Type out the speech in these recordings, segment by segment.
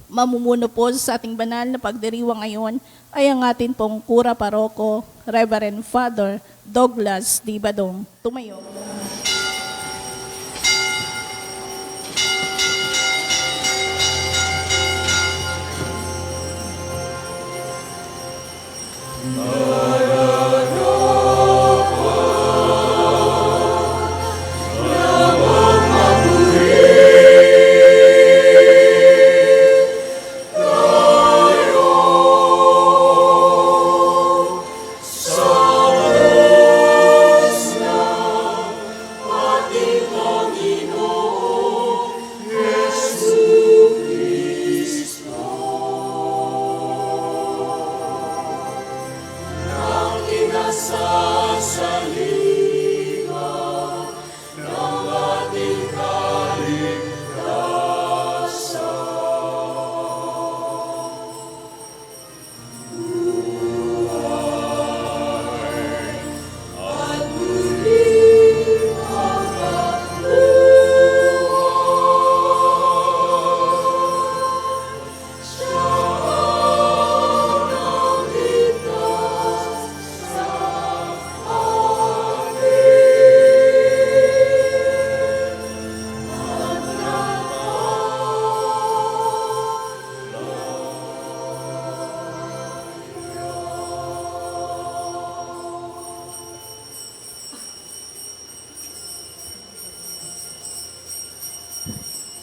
mamumuno po sa ating banal na pagdiriwang ngayon ay ang atin pong Kura Paroko, Reverend Father Douglas D. Badong. Tumayo.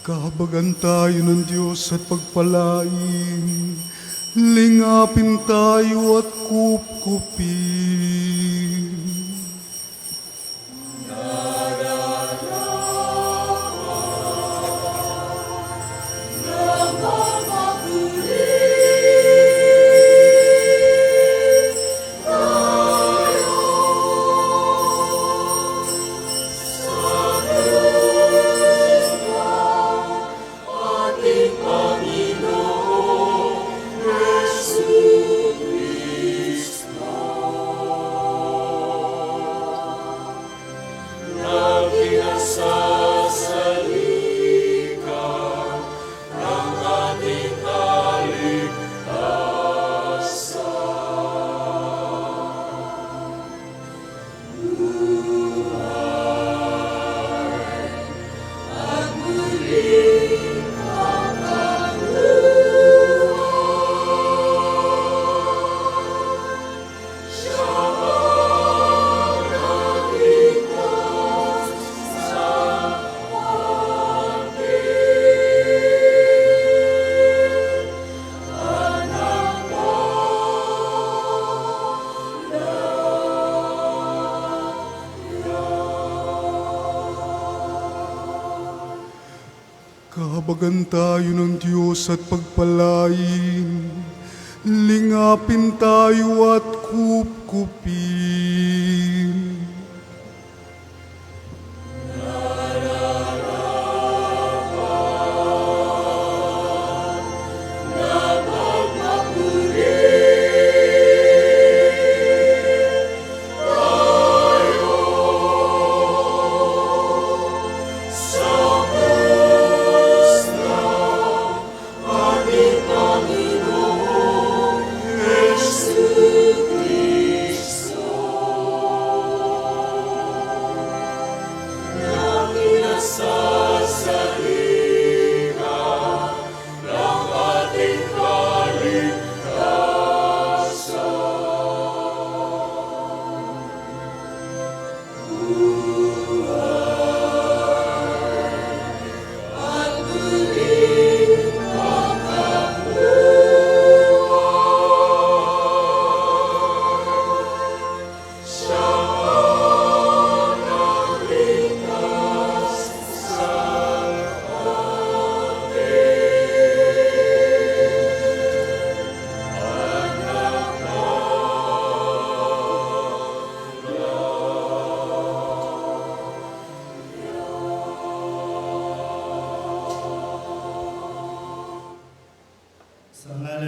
Kahabagan tayo ng Diyos at pagpalain, lingapin tayo at kupkupin. Kahabagan tayo ng Diyos at pagpalain, lingapin tayo at kupkupin.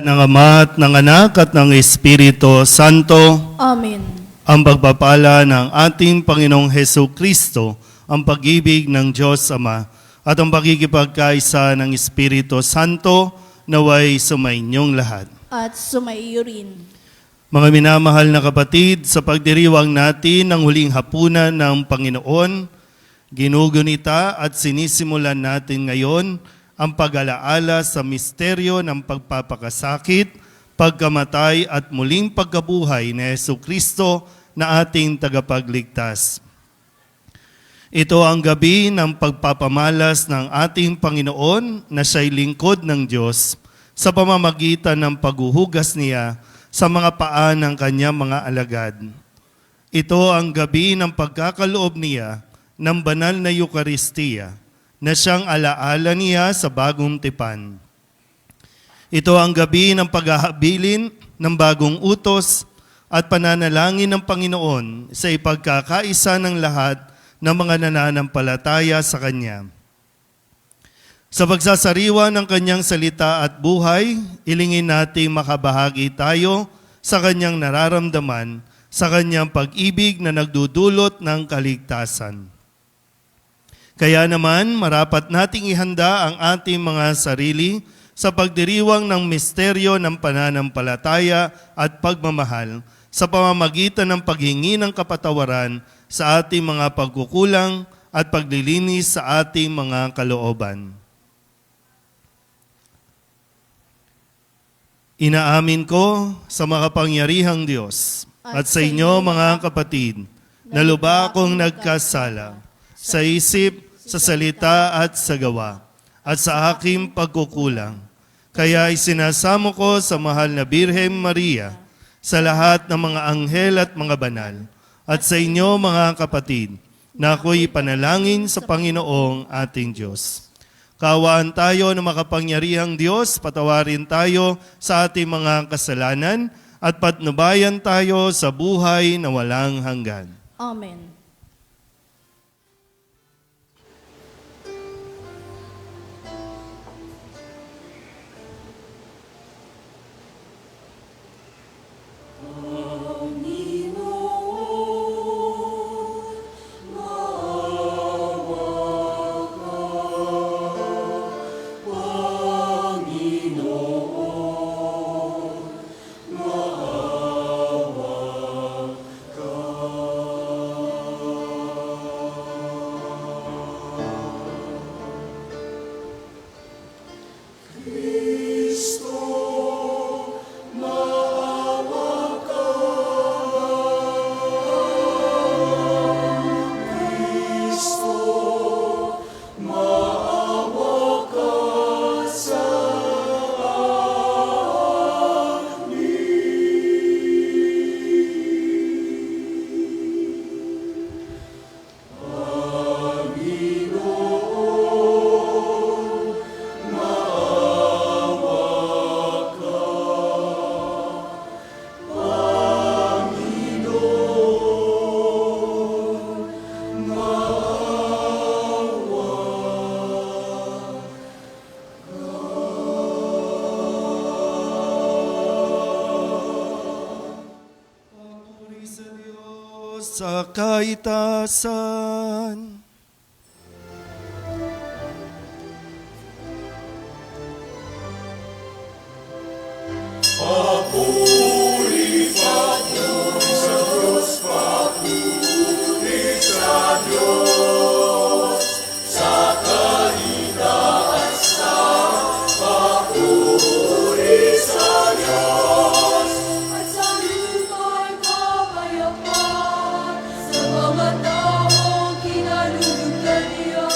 Ng Ama at ng Anak at ng Espiritu Santo. Amen. Ang pagpapala ng ating Panginoong Hesus Kristo, ang pag-ibig ng Diyos Ama, at ang pagkikipagkaisa ng Espiritu Santo naway sumainyong lahat. At sumaiyo rin. Mga minamahal na kapatid, sa pagdiriwang natin ng huling hapunan ng Panginoon, ginugunita at sinisimulan natin ngayon ang pag-alaala sa misteryo ng pagpapakasakit, pagkamatay at muling pagkabuhay ni Jesucristo na ating tagapagligtas. Ito ang gabi ng pagpapamalas ng ating Panginoon na siya'y lingkod ng Diyos sa pamamagitan ng paghuhugas niya sa mga paa ng kanyang mga alagad. Ito ang gabi ng pagkakaloob niya ng banal na Eukaristiya na siyang alaala niya sa bagong tipan. Ito ang gabi ng paghahabilin ng bagong utos at pananalangin ng Panginoon sa ipagkakaisa ng lahat ng mga nananampalataya sa Kanya. Sa pagsasariwa ng Kanyang salita at buhay, ilingin nating makabahagi tayo sa Kanyang nararamdaman, sa Kanyang pag-ibig na nagdudulot ng kaligtasan. Kaya naman, marapat nating ihanda ang ating mga sarili sa pagdiriwang ng misteryo ng pananampalataya at pagmamahal sa pamamagitan ng paghingi ng kapatawaran sa ating mga pagkukulang at paglilinis sa ating mga kalooban. Inaamin ko sa makapangyarihang Diyos at sa inyo mga kapatid na lubha akong nagkasala sa isip, sa salita at sa gawa at sa aking pagkukulang. Kaya isinasamo ko sa mahal na Birhen Maria, sa lahat ng mga anghel at mga banal, at sa inyo mga kapatid, na ako'y panalangin sa Panginoong ating Diyos. Kaawaan tayo ng makapangyarihang Diyos, patawarin tayo sa ating mga kasalanan, at patnubayan tayo sa buhay na walang hanggan. Amen. Sa kaitasan. At sa lupa'y kapayapaan sa mga taong kinalulugdan niya.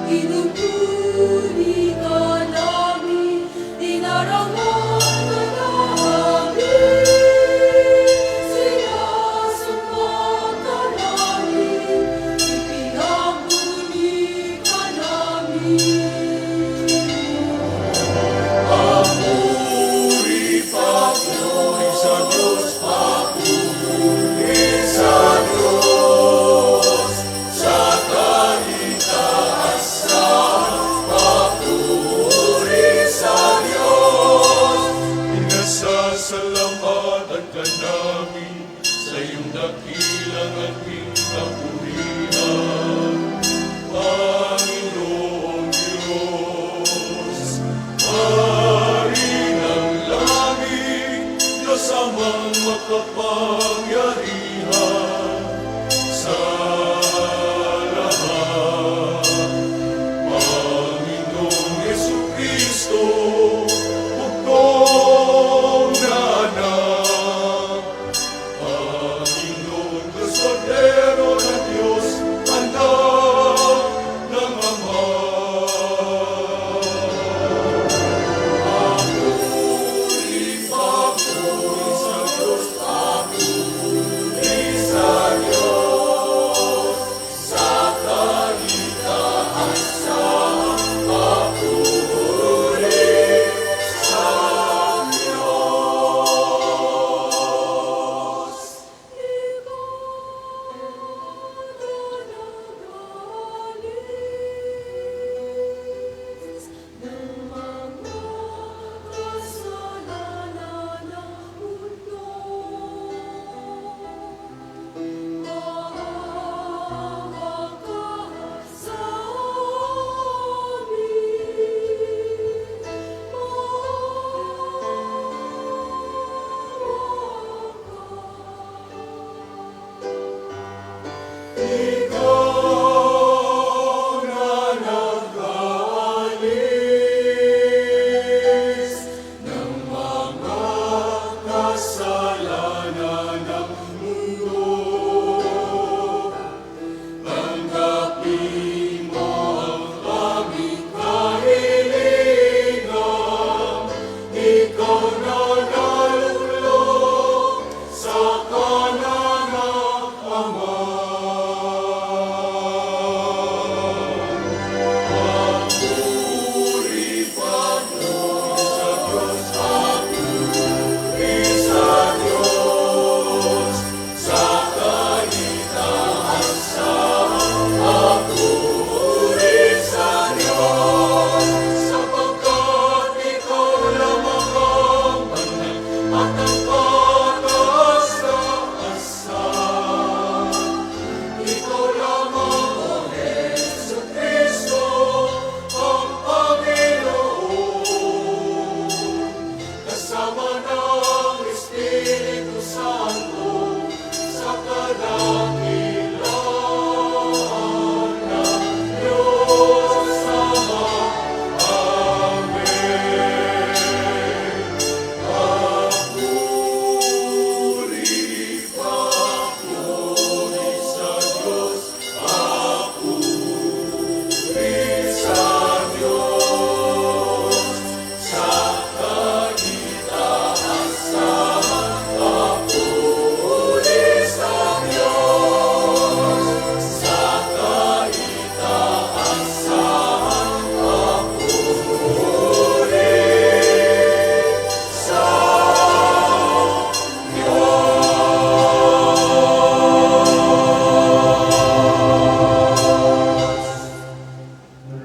Pinupuri ka namin, dinarangon ka namin. Sinasamba ka namin, ipinagmumuli ka namin.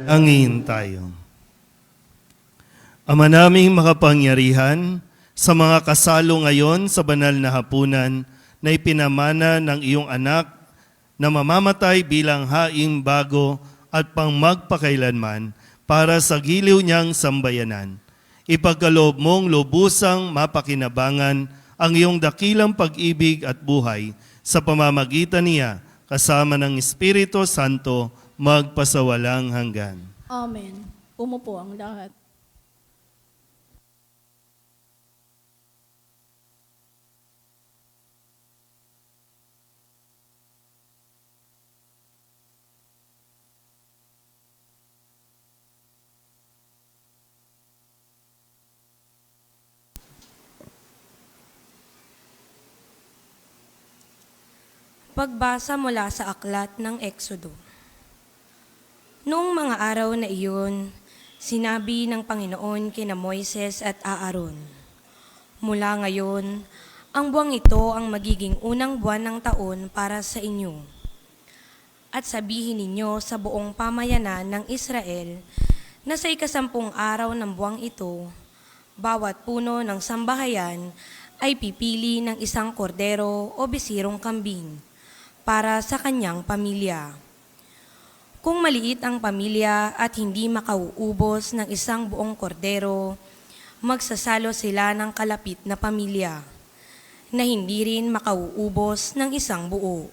Angin tayo. Ama naming makapangyarihan, sa mga kasalo ngayon sa banal na hapunan na ipinamana ng iyong anak na mamamatay bilang haing bago at pang magpakailanman para sa giliw niyang sambayanan. Ipagkaloob mong lubusang mapakinabangan ang iyong dakilang pag-ibig at buhay sa pamamagitan niya kasama ng Espiritu Santo magpasawalang hanggan. Amen. Umupo ang lahat. Pagbasa mula sa aklat ng Exodo. Noong mga araw na iyon, sinabi ng Panginoon kina Moises at Aaron, "Mula ngayon, ang buwang ito ang magiging unang buwan ng taon para sa inyo. At sabihin ninyo sa buong pamayanan ng Israel na sa 10 araw ng buwang ito, bawat puno ng sambahayan ay pipili ng isang kordero o bisirong kambing para sa kanyang pamilya. Kung maliit ang pamilya at hindi makauubos ng isang buong kordero, magsasalo sila ng kalapit na pamilya na hindi rin makauubos ng isang buo.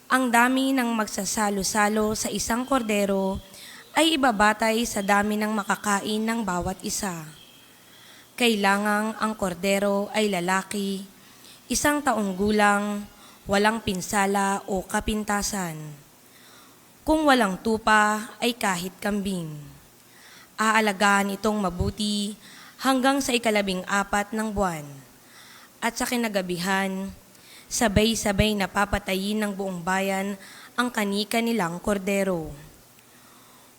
Ang dami ng magsasalo-salo sa isang kordero ay ibabatay sa dami ng makakain ng bawat isa. Kailangang ang kordero ay lalaki, 1 taong gulang, walang pinsala o kapintasan. Kung walang tupa ay kahit kambing. Aalagaan itong mabuti hanggang sa 14 ng buwan. At sa kinagabihan, sabay-sabay na papatayin ng buong bayan ang kani-kanilang kordero.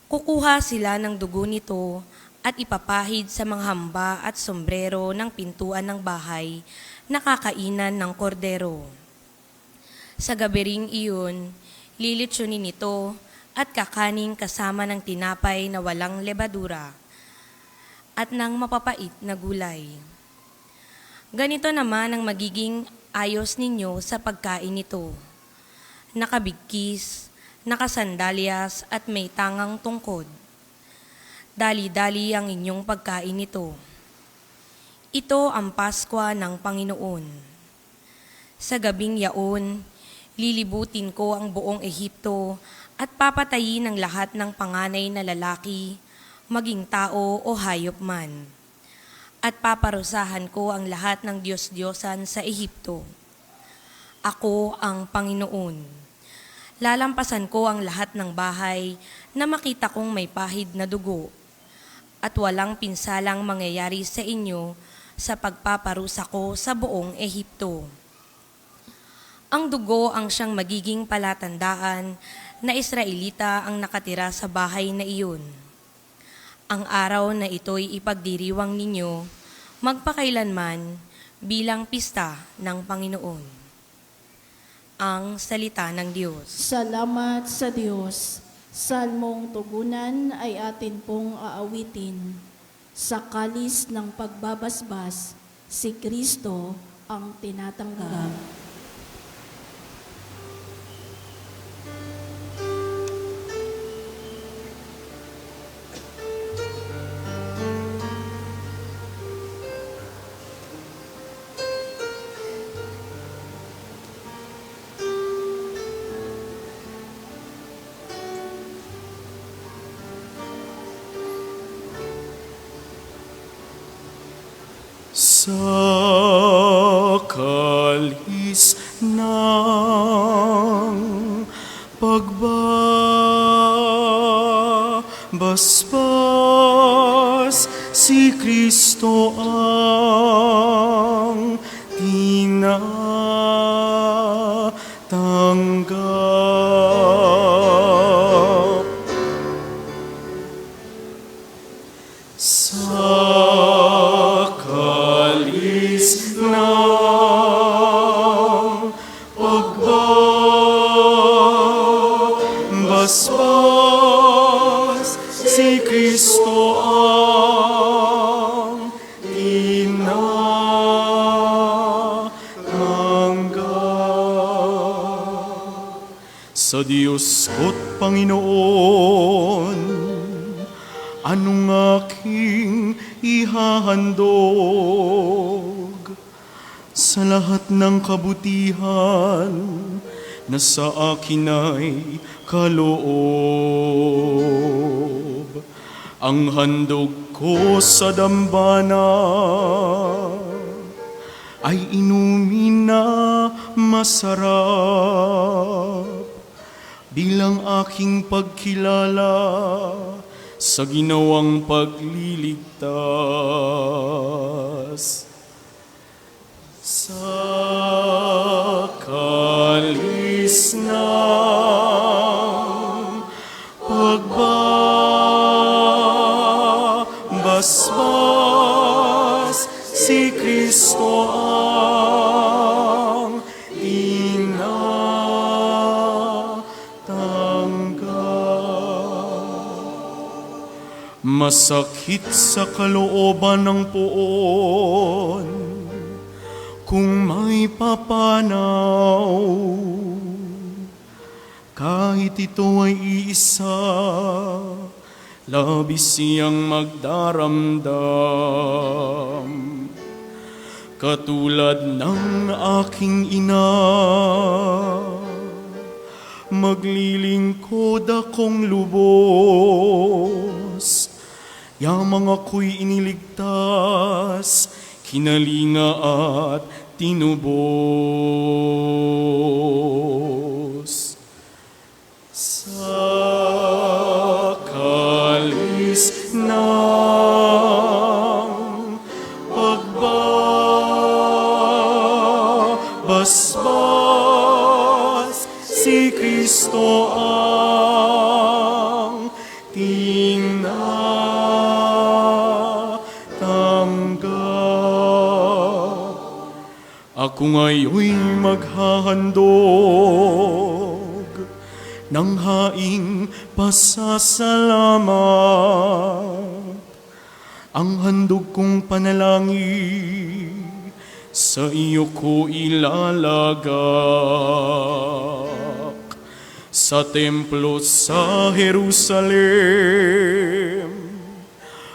Kukuha sila ng dugo nito at ipapahid sa mga hamba at sombrero ng pintuan ng bahay na kakainan ng kordero. Sa gabi ring iyon, lilitsunin ito at kakaning kasama ng tinapay na walang lebadura at ng mapapait na gulay. Ganito naman ang magiging ayos ninyo sa pagkain nito: nakabigkis, nakasandalyas at may tangang tungkod. Dali-dali ang inyong pagkain nito. Ito ang Pasko ng Panginoon. Sa gabing yaon, lilibutin ko ang buong Ehipto at papatayin ang lahat ng panganay na lalaki, maging tao o hayop man. At paparusahan ko ang lahat ng Diyos-Diyosan sa Ehipto. Ako ang Panginoon. Lalampasan ko ang lahat ng bahay na makita kong may pahid na dugo, at walang pinsalang mangyayari sa inyo sa pagpaparusa ko sa buong Ehipto. Ang dugo ang siyang magiging palatandaan na Israelita ang nakatira sa bahay na iyon. Ang araw na ito'y ipagdiriwang ninyo magpakailanman bilang pista ng Panginoon." Ang salita ng Diyos. Salamat sa Diyos. Salmong tugunan ay atin pong aawitin. Sa kalis ng pagbabasbas, si Kristo ang tinatanggap. Sa kalis ng pagbabasbas, si Kristo ang tinatanggap. Sa kalis ng pagbabasbas, Kristo ang tinanggap. Sa Diyos ko't Panginoon, anong aking ihahandog sa lahat ng kabutihan na sa akin ay kaloob. Ang handog ko sa dambana ay inumin na masarap bilang aking pagkilala sa ginawang pagliligtas. Sa kalis ng pagbabasbas, si Kristo ang tinatanggap. Masakit sa kalooban ng poon kung may papanaw, kahit ito ay iisa, labis siyang magdaramdam. Katulad ng aking ina, maglilingkod akong lubos, yamang ako'y iniligtas, kinalinga at tinubos. Sa kalis ng pagbabasbas, si Kristo ang tinatanggap. Ako ngayon'y maghahandog ng haing pasasalamat. Ang handog kong panalangin sa iyo ko ilalagak. Sa templo sa Jerusalem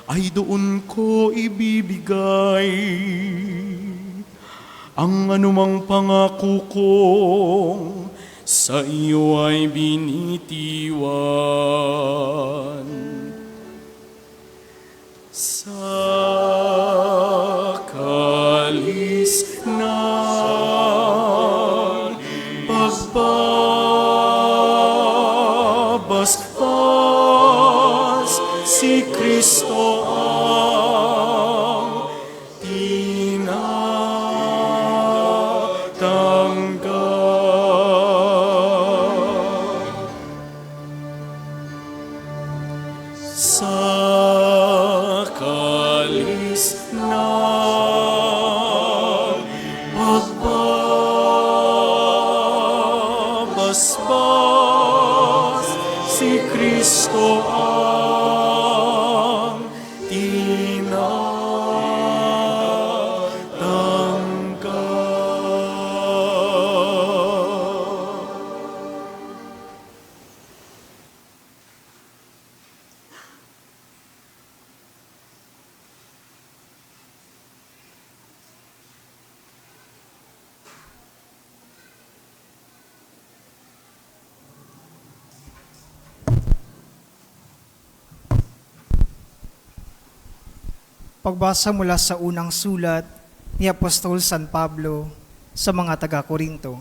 ay doon ko ibibigay ang anumang pangako kong sa iyo ay binitiwan. Sa kalis ng pagbabasbas, si Kristo ang tinatanggap. Sa kalis ng pagbabasbas, si Kristo ang tinatanggap. Pagbasa mula sa unang sulat ni Apostol San Pablo sa mga taga-Korinto.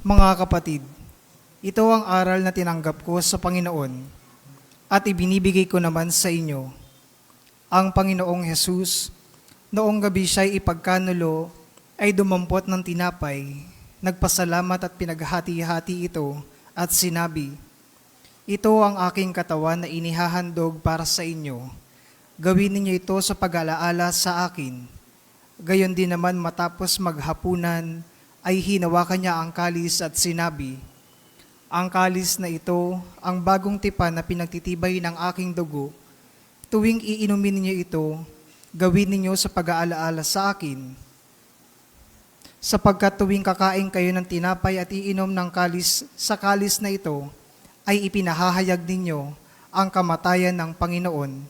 Mga kapatid, ito ang aral na tinanggap ko sa Panginoon at ibinibigay ko naman sa inyo. Ang Panginoong Hesus, noong gabi siya'y ipagkanulo, ay dumampot ng tinapay, nagpasalamat at pinaghati-hati ito at sinabi, "Ito ang aking katawan na inihahandog para sa inyo. Gawin ninyo ito sa pag-alaala sa akin." Gayon din naman matapos maghapunan, ay hinawakan niya ang kalis at sinabi, Ang kalis na ito, ang bagong tipan na pinagtitibay ng aking dugo. Tuwing iinumin ninyo ito, gawin ninyo sa pag-aalaala sa akin. Sapagkat tuwing kakain kayo ng tinapay at iinom ng kalis sa kalis na ito, ay ipinahahayag ninyo ang kamatayan ng Panginoon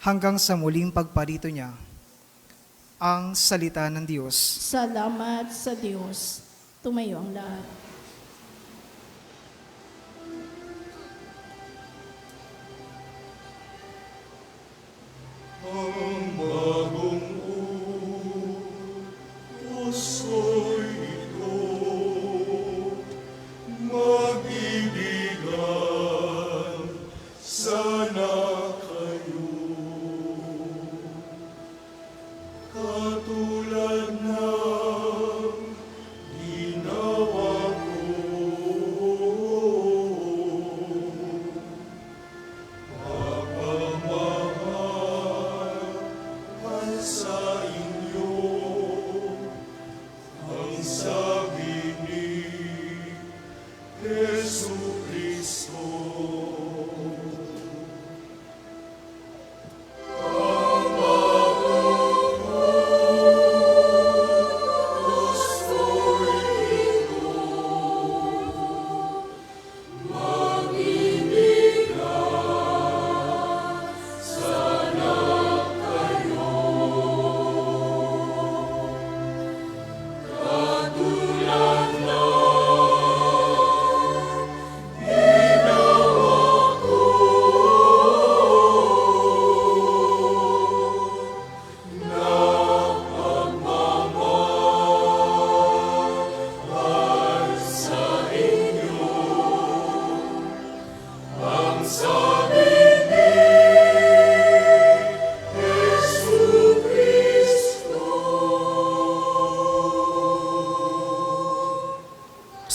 hanggang sa muling pagparito niya. Ang salita ng Diyos. Salamat sa Diyos. Tumayo ang lahat. Puso'y ito, mag-ibigan, sana kayo. Katulad ng ginawa ko, mapamahal sa inyo. Ang sabi ni Jesucristo.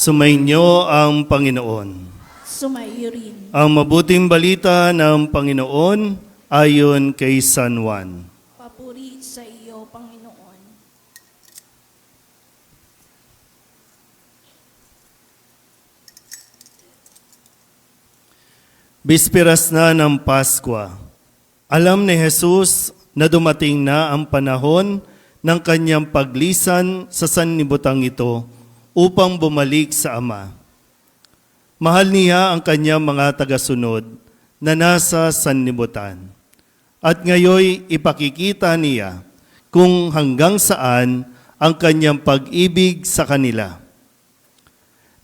Sumainyo ang Panginoon. Sumayo rin. Ang mabuting balita ng Panginoon ayon kay San Juan. Papuri sa iyo, Panginoon. Bisperas na ng Paskwa. Alam ni Jesus na dumating na ang panahon ng kanyang paglisan sa sanlibutan ito upang bumalik sa Ama. Mahal niya ang kanyang mga tagasunod na nasa sanlibutan. At ngayoy ipakikita niya kung hanggang saan ang kanyang pag-ibig sa kanila.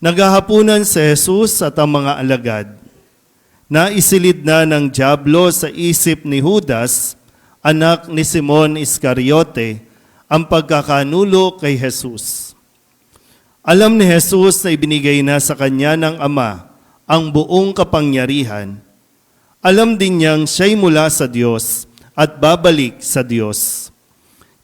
Naghahapunan si Jesus at ang mga alagad. Naisilid na ng dyablo sa isip ni Judas, anak ni Simon Iscariote, ang pagkakanulo kay Jesus. Alam ni Jesus na ibinigay na sa kanya ng Ama ang buong kapangyarihan. Alam din niyang siya'y mula sa Diyos at babalik sa Diyos.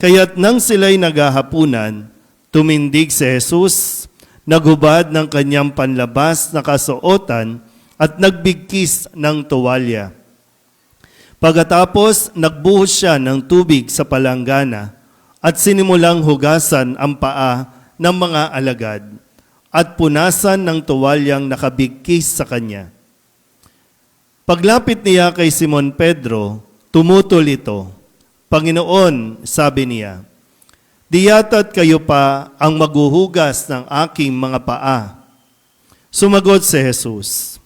Kaya't nang sila'y naghahapunan, tumindig si Jesus, naghubad ng kanyang panlabas na kasuotan at nagbigkis ng tuwalya. Pagkatapos, nagbuhos siya ng tubig sa palanggana at sinimulang hugasan ang paa ng mga alagad at punasan ng tuwalyang nakabigkis sa kanya. Paglapit niya kay Simon Pedro, tumutol ito. Panginoon, sabi niya, di yata't kayo pa ang maghuhugas ng aking mga paa. Sumagot si Jesus,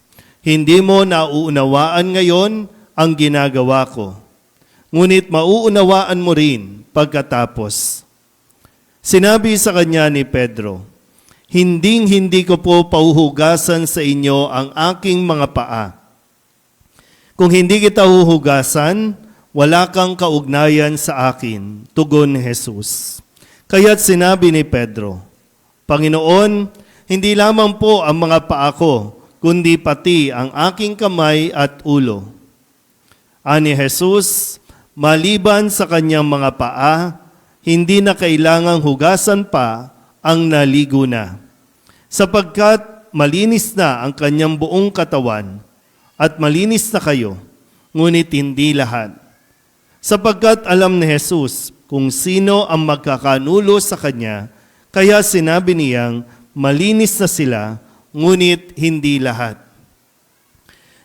hindi mo nauunawaan ngayon ang ginagawa ko, ngunit mauunawaan mo rin pagkatapos. Sinabi sa kanya ni Pedro, hindi ko po pauhugasan sa inyo ang aking mga paa. Kung hindi kita huhugasan, wala kang kaugnayan sa akin, tugon ni Jesus. Kaya't sinabi ni Pedro, Panginoon, hindi lamang po ang mga paa ko, kundi pati ang aking kamay at ulo. Ani Jesus, maliban sa kanyang mga paa, hindi na kailangang hugasan pa ang naligo na, sapagkat malinis na ang kanyang buong katawan at malinis na kayo, ngunit hindi lahat. Sapagkat alam ni Jesus kung sino ang magkakanulo sa kanya, kaya sinabi niyang malinis na sila ngunit hindi lahat.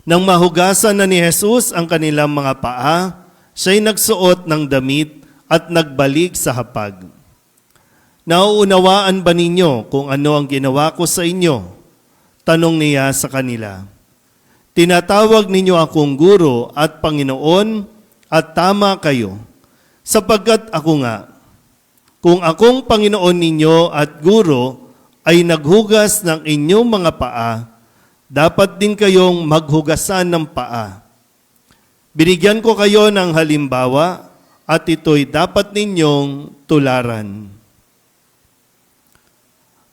Nang mahugasan na ni Jesus ang kanilang mga paa, siya'y nagsuot ng damit at nagbalik sa hapag. Nauunawaan ba ninyo kung ano ang ginawa ko sa inyo? Tanong niya sa kanila. Tinatawag ninyo akong guro at Panginoon at tama kayo, sapagkat ako nga. Kung akong Panginoon ninyo at guro ay naghugas ng inyong mga paa, dapat din kayong maghugasan ng paa. Binigyan ko kayo ng halimbawa at ito'y dapat ninyong tularan.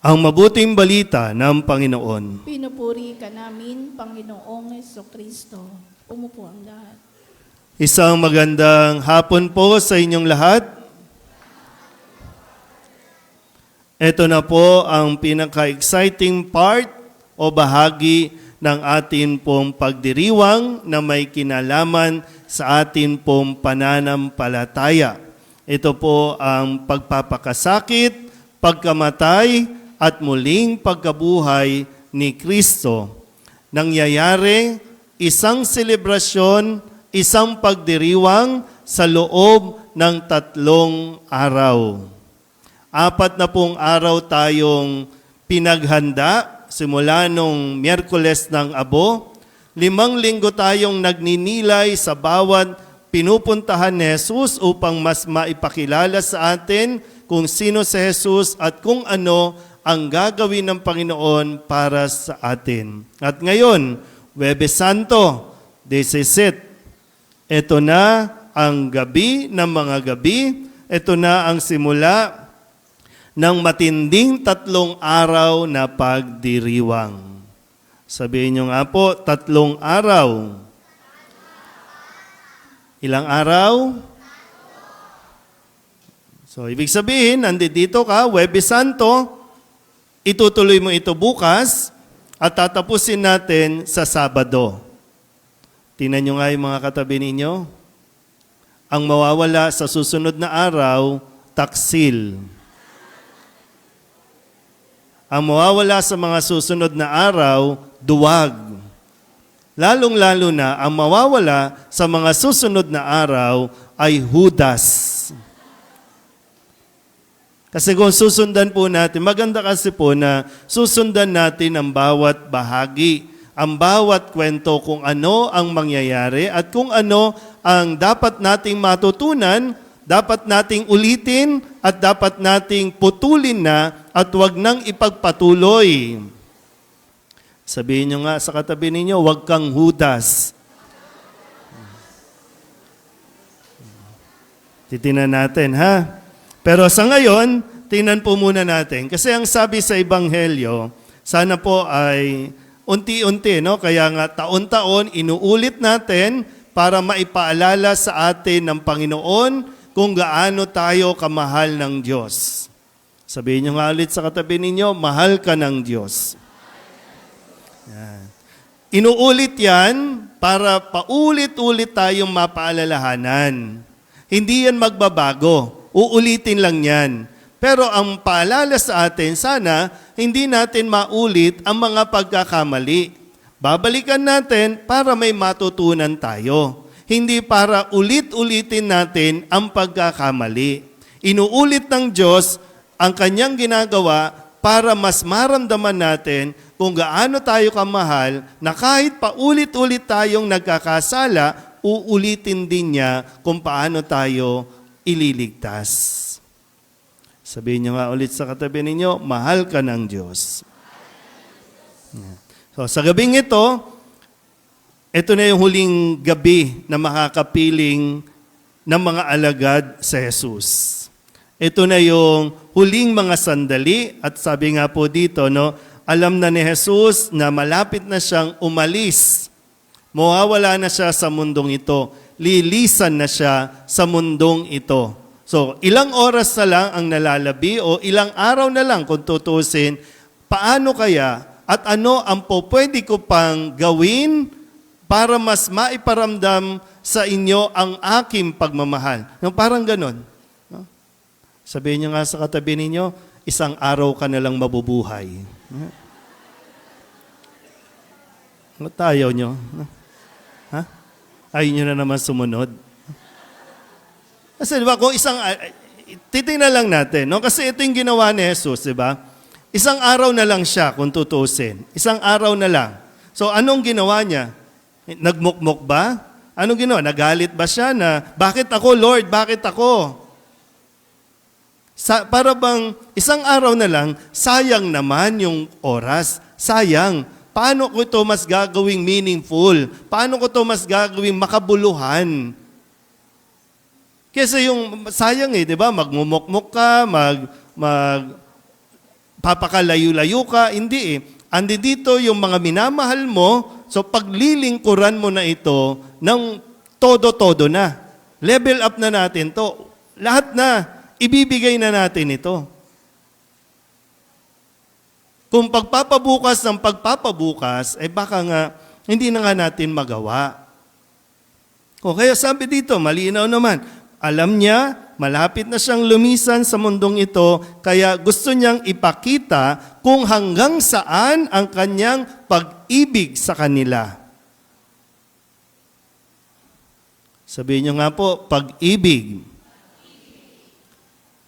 Ang mabuting balita ng Panginoon. Pinupuri ka namin, Panginoong Jesucristo. Umupo ang lahat. Isang magandang hapon po sa inyong lahat. Ito na po ang pinaka-exciting part o bahagi ng atin pong pagdiriwang na may kinalaman sa atin pong pananampalataya. Ito po ang pagpapakasakit, pagkamatay, at muling pagkabuhay ni Kristo. Nangyayari isang selebrasyon, isang pagdiriwang sa loob ng 3 araw. 4 na pong araw tayong pinaghanda simula nung Miyerkules ng Abo. 5 linggo tayong nagninilay sa bawat pinupuntahan ni Jesus upang mas maipakilala sa atin kung sino si Jesus at kung ano ang gagawin ng Panginoon para sa atin. At ngayon, Huwebes Santo, 17. Ito na ang gabi ng mga gabi. Ito na ang simula ng matinding 3 araw na pagdiriwang. Sabihin nyo nga po, 3 araw. Ilang araw? So, ibig sabihin, nandito ka, Huwebes Santo, itutuloy mo ito bukas at tatapusin natin sa Sabado. Tingnan nyo nga yung mga katabi ninyo. Ang mawawala sa susunod na araw, taksil. Ang mawawala sa mga susunod na araw, duwag. Lalong-lalo na, ang mawawala sa mga susunod na araw ay Judas. Kasi kung susundan po natin, maganda kasi po na susundan natin ang bawat bahagi, ang bawat kwento kung ano ang mangyayari at kung ano ang dapat nating matutunan, dapat nating ulitin at dapat nating putulin na at huwag nang ipagpatuloy. Sabihin nyo nga sa katabi ninyo, huwag kang Judas. Titinan natin, ha? Pero sa ngayon, tingnan po muna natin. Kasi ang sabi sa Ebanghelyo, sana po ay unti-unti, no? Kaya nga taon-taon, inuulit natin para maipaalala sa atin ng Panginoon kung gaano tayo kamahal ng Diyos. Sabihin nyo nga ulit sa katabi ninyo, mahal ka ng Diyos. Yan. Inuulit yan para paulit-ulit tayong mapaalalahanan. Hindi yan magbabago. Uulitin lang yan. Pero ang paalala sa atin, sana hindi natin maulit ang mga pagkakamali. Babalikan natin para may matutunan tayo. Hindi para ulit-ulitin natin ang pagkakamali. Inuulit ng Diyos ang kanyang ginagawa para mas maramdaman natin kung gaano tayo kamahal na kahit paulit-ulit tayong nagkakasala, uulitin din niya kung paano tayo ililigtas. Sabihin niyo nga ulit sa katabi ninyo, mahal ka ng Diyos. So, sa gabing ito na yung huling gabi na makakapiling ng mga alagad sa Jesus. Ito na yung huling mga sandali at sabi nga po dito, no, alam na ni Jesus na malapit na siyang umalis. Mawawala na siya sa mundong ito. Lilisan na siya sa mundong ito. So, ilang oras na lang ang nalalabi o ilang araw na lang kung tutusin, paano kaya at ano ang pwede ko pang gawin para mas maiparamdam sa inyo ang aking pagmamahal. Yung parang ganon. No? Sabihin nyo nga sa katabi ninyo, 1 araw ka na lang mabubuhay. Ba't ayaw nyo? Ha? Ayaw nyo na naman sumunod? Kasi di ba, kung titingnan lang natin, no? Kasi ito yung ginawa ni Jesus, di ba? Isang araw na lang siya, kung tutusin. Isang araw na lang. So, anong ginawa niya? Nagmukmok ba? Anong ginawa? Nagalit ba siya na, bakit ako, Lord? Bakit ako? Para bang isang araw na lang, sayang naman yung oras. Sayang. Paano ko ito mas gagawing meaningful? Paano ko ito mas gagawing makabuluhan? Kasi yung sayang di ba? Magmumukmok ka, papakalayo-layo ka. Hindi Andi dito yung mga minamahal mo, so paglilingkuran mo na ito ng todo-todo na. Level up na natin to. Lahat na, ibibigay na natin ito. Kung pagpapabukas ng pagpapabukas, baka nga hindi na nga natin magawa. O kaya sabi dito, malinaw naman, alam niya, malapit na siyang lumisan sa mundong ito, kaya gusto niyang ipakita kung hanggang saan ang kanyang pag-ibig sa kanila. Sabihin niyo nga po, pag-ibig.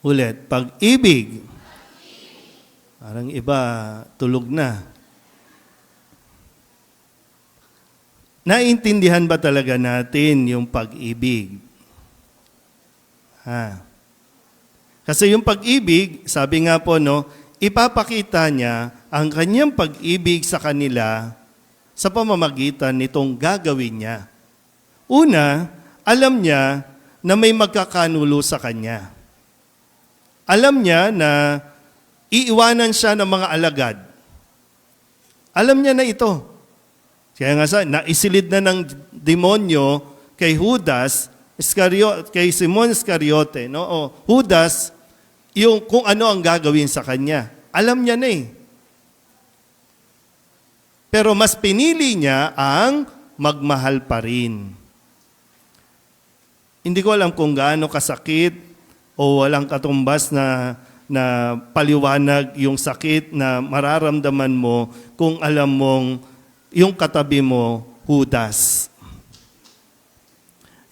Ulit, pag-ibig. Parang iba, tulog na. Naintindihan ba talaga natin yung pag-ibig? Kasi yung pag-ibig, sabi nga po, ipapakita niya ang kanyang pag-ibig sa kanila sa pamamagitan nitong gagawin niya. Una, alam niya na may magkakanulo sa kanya. Alam niya na iiwanan siya ng mga alagad. Alam niya na ito. Kaya nga naisilid na ng demonyo kay Judas, kay Simon Iscariote, o Judas, yung kung ano ang gagawin sa kanya. Alam niya na Pero mas pinili niya ang magmahal pa rin. Hindi ko alam kung gaano kasakit o walang katumbas na paliwanag yung sakit na mararamdaman mo kung alam mong yung katabi mo, Judas.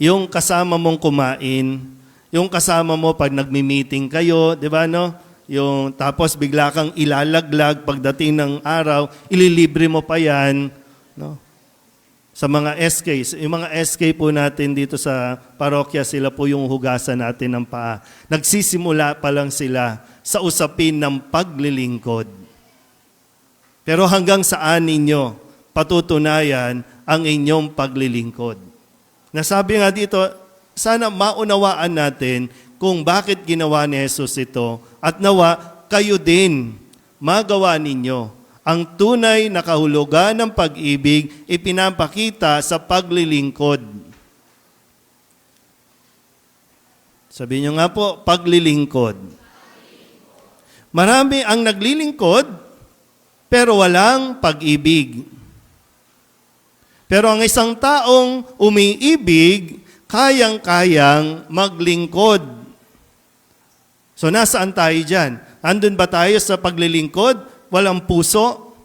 Yung kasama mong kumain, yung kasama mo pag nagmi-meeting kayo, di ba Yung tapos bigla kang ilalaglag pagdating ng araw, ililibre mo pa yan, Sa mga SK, yung mga SK po natin dito sa parokya, sila po yung hugasan natin ng paa. Nagsisimula pa lang sila sa usapin ng paglilingkod. Pero hanggang saan ninyo patutunayan ang inyong paglilingkod? Nasabi nga dito, sana maunawaan natin kung bakit ginawa ni Jesus ito at nawa kayo din magawa ninyo. Ang tunay na kahulugan ng pag-ibig ipinapakita sa paglilingkod. Sabihin nyo nga po, paglilingkod. Marami ang naglilingkod, pero walang pag-ibig. Pero ang isang taong umiibig, kayang-kayang maglingkod. So nasaan tayo dyan? Andun ba tayo sa paglilingkod? Walang puso?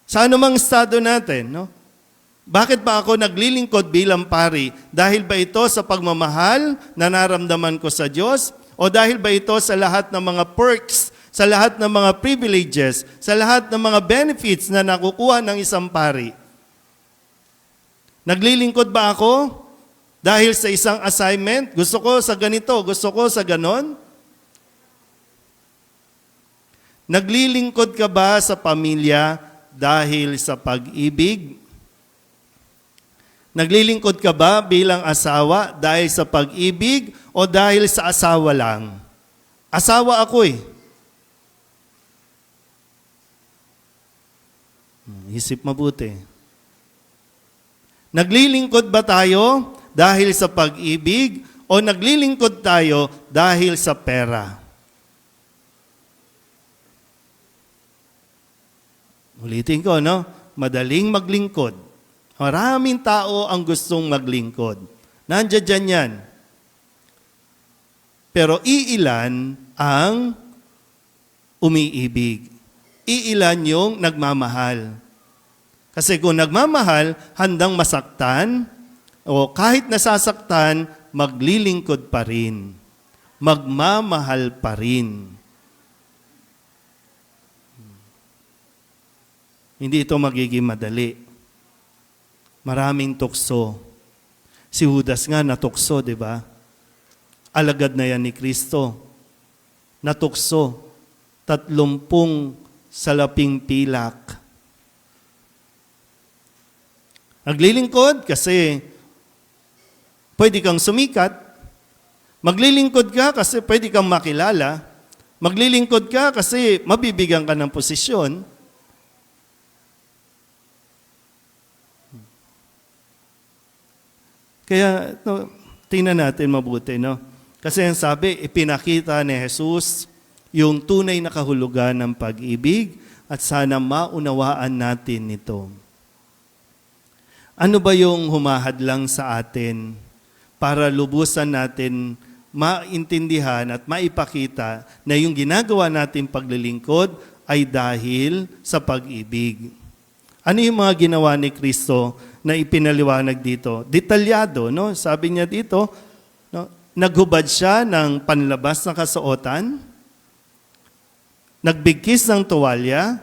Sa anumang estado natin, Bakit ba ako naglilingkod bilang pari? Dahil ba ito sa pagmamahal na naramdaman ko sa Diyos? O dahil ba ito sa lahat ng mga perks, sa lahat ng mga privileges, sa lahat ng mga benefits na nakukuha ng isang pari? Naglilingkod ba ako dahil sa isang assignment? Gusto ko sa ganito, gusto ko sa ganon? Naglilingkod ka ba sa pamilya dahil sa pag-ibig? Naglilingkod ka ba bilang asawa dahil sa pag-ibig o dahil sa asawa lang? Asawa ako Isip mabuti. Naglilingkod ba tayo dahil sa pag-ibig o naglilingkod tayo dahil sa pera? Ulitin ko, Madaling maglingkod. Maraming tao ang gustong maglingkod. Nandiyan yan. Pero iilan ang umiibig. iilan yung nagmamahal. Kasi kung nagmamahal, handang masaktan, o kahit nasasaktan, maglilingkod pa rin. Magmamahal pa rin. Hindi ito magiging madali. Maraming tukso. Si Judas nga natukso, di ba? Alagad na yan ni Kristo. Natukso. 30 salaping pilak. Naglilingkod kasi pwede kang sumikat. Maglilingkod ka kasi pwede kang makilala. Maglilingkod ka kasi mabibigyan ka ng posisyon. Kaya, tingnan natin mabuti, no? Kasi ang sabi, ipinakita ni Jesus yung tunay na kahulugan ng pag-ibig at sana maunawaan natin ito. Ano ba yung humahadlang sa atin para lubusan natin maintindihan at maipakita na yung ginagawa natin paglilingkod ay dahil sa pag-ibig? Ano yung mga ginawa ni Kristo na ipinaliwanag dito? Detalyado, no? Sabi niya dito, no? Naghubad siya ng panlabas na kasuotan, nagbigkis ng tuwalya,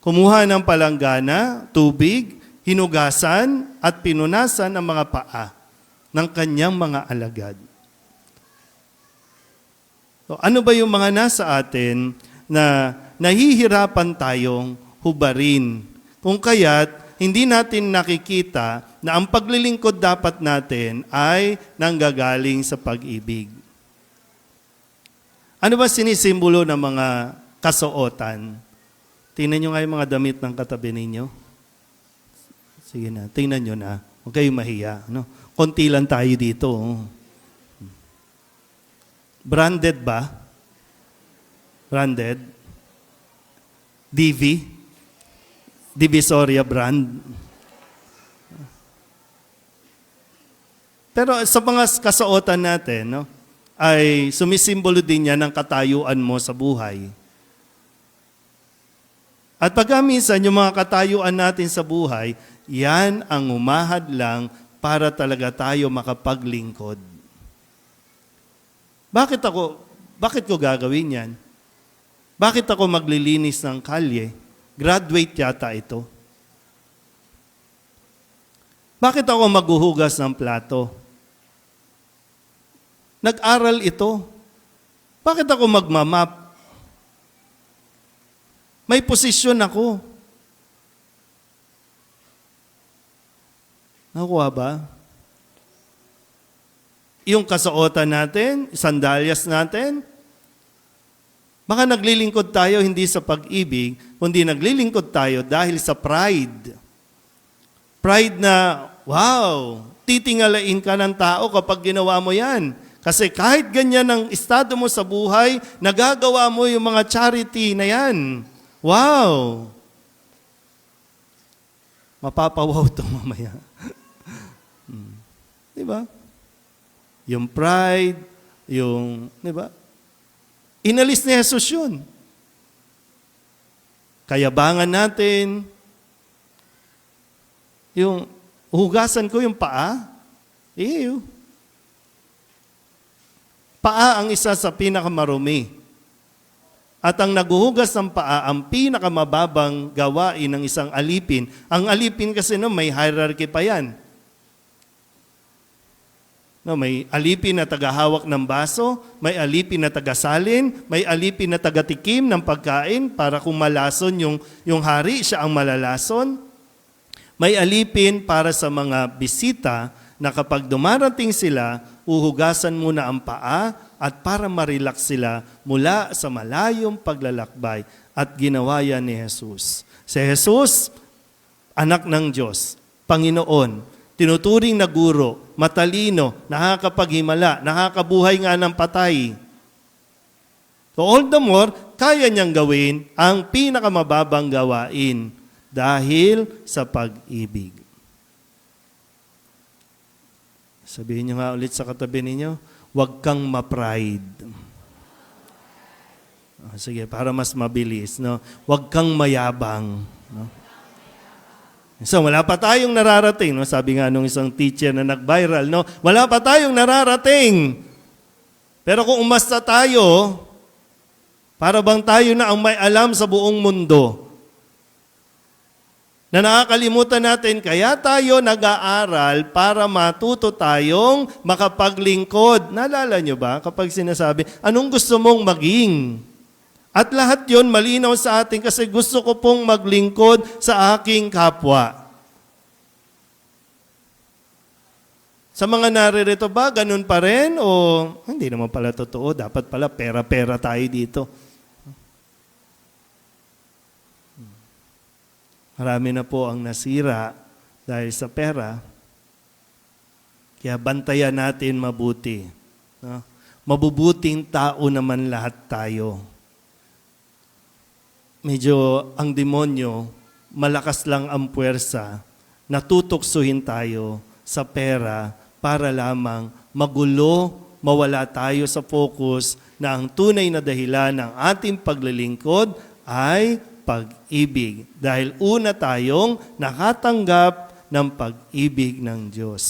kumuha ng palanggana, tubig, hinugasan at pinunasan ang mga paa ng kanyang mga alagad. So, ano ba yung mga nasa atin na nahihirapan tayong hubarin? Kung kaya't hindi natin nakikita na ang paglilingkod dapat natin ay nanggagaling sa pag-ibig. Ano ba sinisimbolo ng mga kasuotan? Tingnan nyo nga yung mga damit ng katabi ninyo. Sige na, tingnan nyo na. Huwag kayong mahiya. No? Konti lang tayo dito. Branded ba? Branded? DV? Divisoria brand. Pero sa mga kasuotan natin, no, ay sumisimbolo din yan ng katayuan mo sa buhay. At pagka minsan yung mga katayuan natin sa buhay, yan ang umahad lang para talaga tayo makapaglingkod. Bakit ko gagawin yan? Bakit ako maglilinis ng kalye? Graduate yata ito. Bakit ako maghuhugas ng plato? Nag-aral ito. Bakit ako magmamap? May posisyon ako. Nakuha ba? Yung kasuotan natin, sandalyas natin, baka naglilingkod tayo hindi sa pag-ibig, kundi naglilingkod tayo dahil sa pride. Pride na, wow, titingalain ka ng tao kapag ginawa mo yan. Kasi kahit ganyan ang estado mo sa buhay, nagagawa mo yung mga charity na yan. Wow! Mapapawaw ito mamaya. Diba? Yung pride, yung, diba? Inalis ni Jesus yun. Kayabangan natin, yung hugasan ko yung paa, paa ang isa sa pinakamarumi. At ang naghuhugas ng paa, ang pinakamababang gawain ng isang alipin. Ang alipin kasi may hierarchy pa yan. No, may alipin na tagahawak ng baso, may alipin na tagasalin, may alipin na tagatikim ng pagkain para kung malason yung hari, siya ang malalason. May alipin para sa mga bisita na kapag dumarating sila, uhugasan muna ang paa at para ma-relax sila mula sa malayong paglalakbay. At ginawa yan ni Jesus. Si Jesus, anak ng Diyos, Panginoon, tinuturing na guro, matalino, nakakapaghimala, nakakabuhay nga ng patay. So all the more, kaya niyang gawin ang pinakamababang gawain dahil sa pag-ibig. Sabihin niyo nga ulit sa katabi ninyo, huwag kang ma-pride. Sige, para mas mabilis, no? Huwag kang mayabang, no? So, wala pa tayong nararating, no? Sabi nga nung isang teacher na nag-viral, no? Wala pa tayong nararating. Pero kung umasta tayo, para bang tayo na ang may alam sa buong mundo? Na nakakalimutan natin, kaya tayo nag-aaral para matuto tayong makapaglingkod. Naalala nyo ba kapag sinasabi, anong gusto mong maging? At lahat yon malinaw sa atin kasi gusto ko pong maglingkod sa aking kapwa. Sa mga naririto ba, ganun pa rin? O hindi naman pala totoo, dapat pala pera-pera tayo dito. Marami na po ang nasira dahil sa pera. Kaya bantayan natin mabuti. No? Mabubuting tao naman lahat tayo. Medyo ang demonyo, malakas lang ang puwersa na tutuksuhin tayo sa pera para lamang magulo, mawala tayo sa focus na ang tunay na dahilan ng ating paglilingkod ay pag-ibig. Dahil una tayong nakatanggap ng pag-ibig ng Diyos.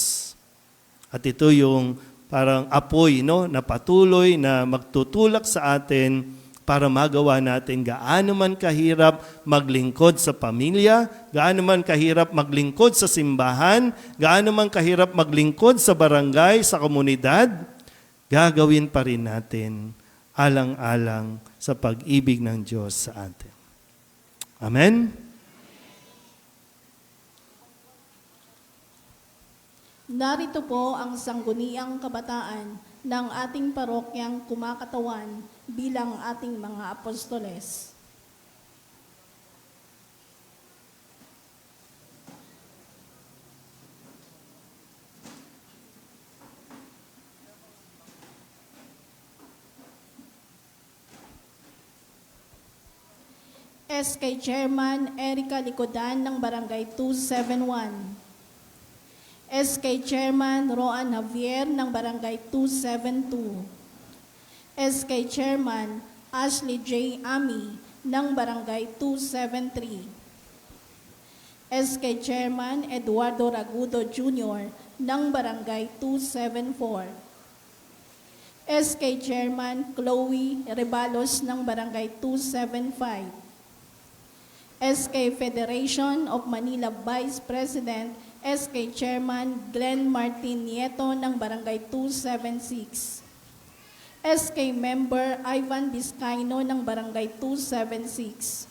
At ito yung parang apoy, no, na patuloy na magtutulak sa atin para magawa natin gaano man kahirap maglingkod sa pamilya, gaano man kahirap maglingkod sa simbahan, gaano man kahirap maglingkod sa barangay, sa komunidad, gagawin pa rin natin alang-alang sa pag-ibig ng Diyos sa atin. Amen? Narito po ang sangguniang kabataan ng ating parokyang kumakatawan bilang ating mga apostoles. SK Chairman Erica Licodan ng Barangay 271. SK Chairman Roan Javier ng Barangay 272. SK Chairman Ashley J. Ami ng Barangay 273. SK Chairman Eduardo Ragudo Jr. ng Barangay 274. SK Chairman Chloe Rebalos ng Barangay 275. SK Federation of Manila Vice President, SK Chairman Glenn Martin Nieto ng Barangay 276. SK Member Ivan Vizcaino ng Barangay 276.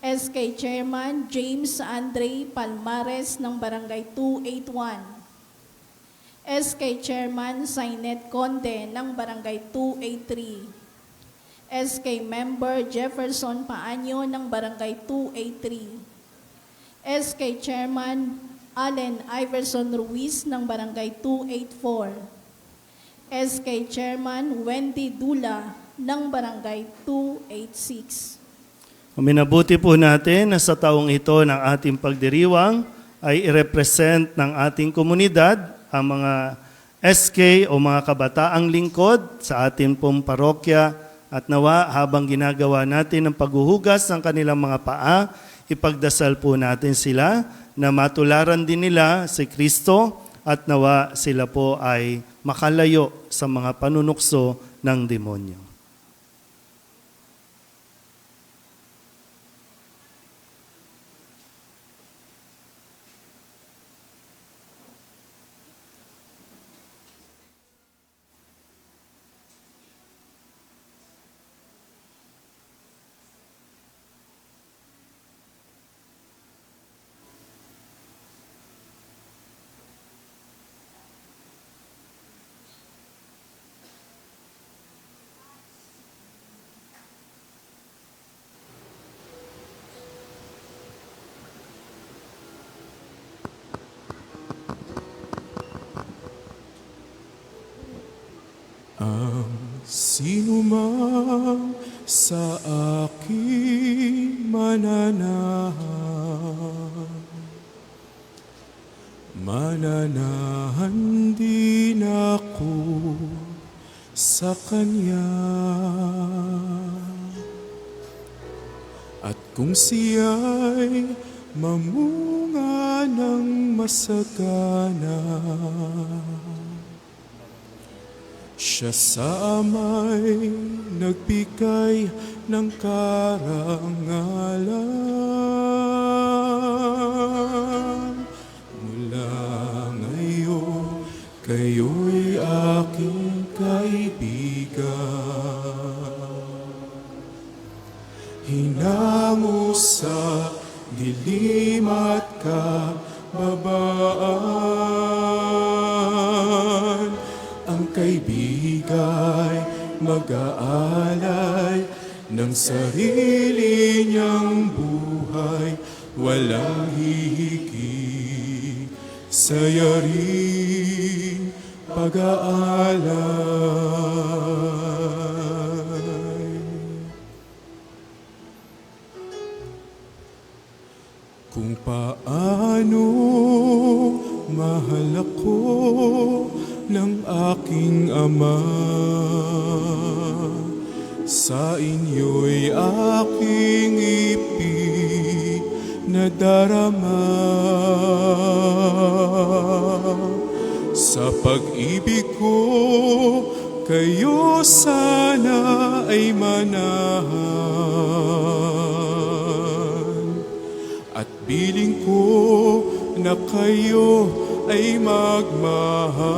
SK Chairman James Andre Palmares ng Barangay 281. SK Chairman Sainet Conde ng Barangay 283. SK Member Jefferson Paanyo ng Barangay 283. SK Chairman Allen Iverson Ruiz ng Barangay 284. SK Chairman Wendy Dula ng Barangay 286. Minabuti po natin na sa taong ito ng ating pagdiriwang ay i-represent ng ating komunidad ang mga SK o mga kabataang lingkod sa ating pong parokya. At nawa, habang ginagawa natin ang paghuhugas ng kanilang mga paa, ipagdasal po natin sila na matularan din nila si Kristo at nawa sila po ay makalayo sa mga panunukso ng demonyo. Sino man sa akin mananahan din ako sa Kanya. kung siya'y mamunga ng masagana. Siya sa amay nagbigay ng karangalan. Mula ngayon, kayo'y aking kaibigan. Hinango sa dilim at kababaan, ang kaibigay mag-aalay ng sarili niyang buhay, walang hihigit sa yaring pag-aalay. Kung paano mahal ako ng aking Ama, sa inyo'y aking ipinadarama. Sa pag-ibig ko, kayo sana ay manahan. At biling ko na kayo ay magmahalan.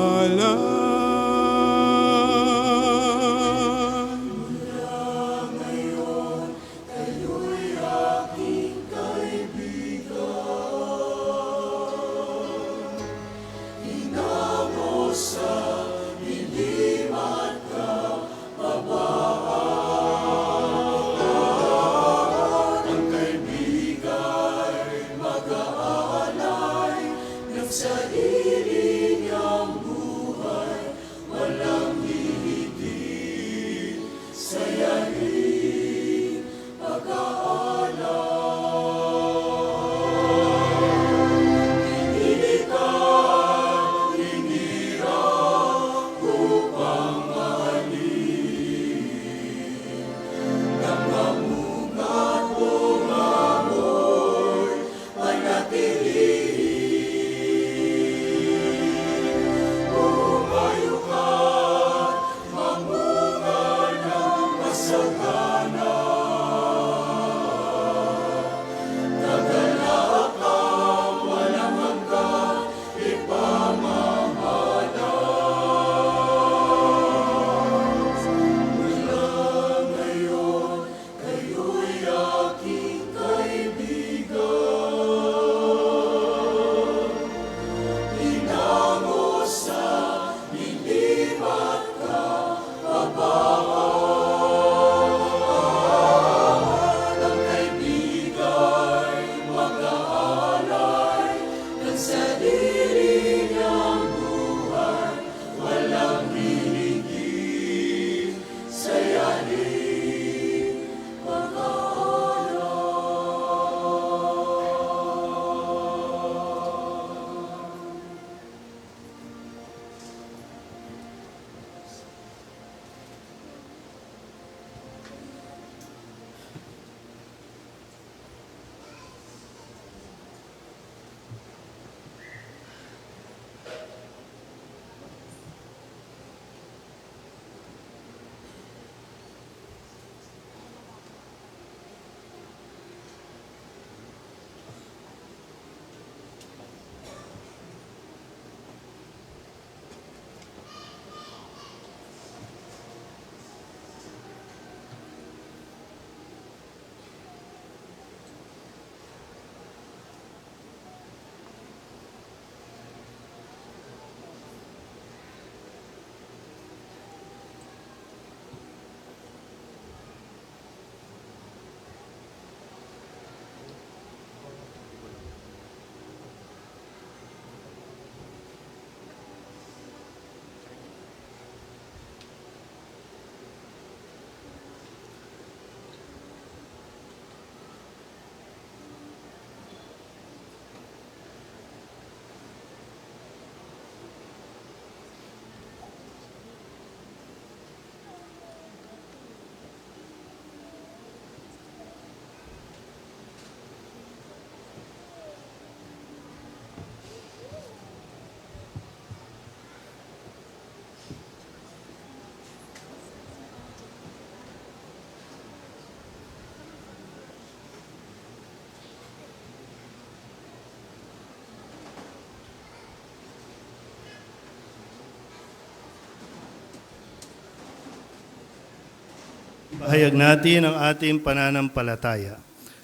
Pahayag natin ang ating pananampalataya.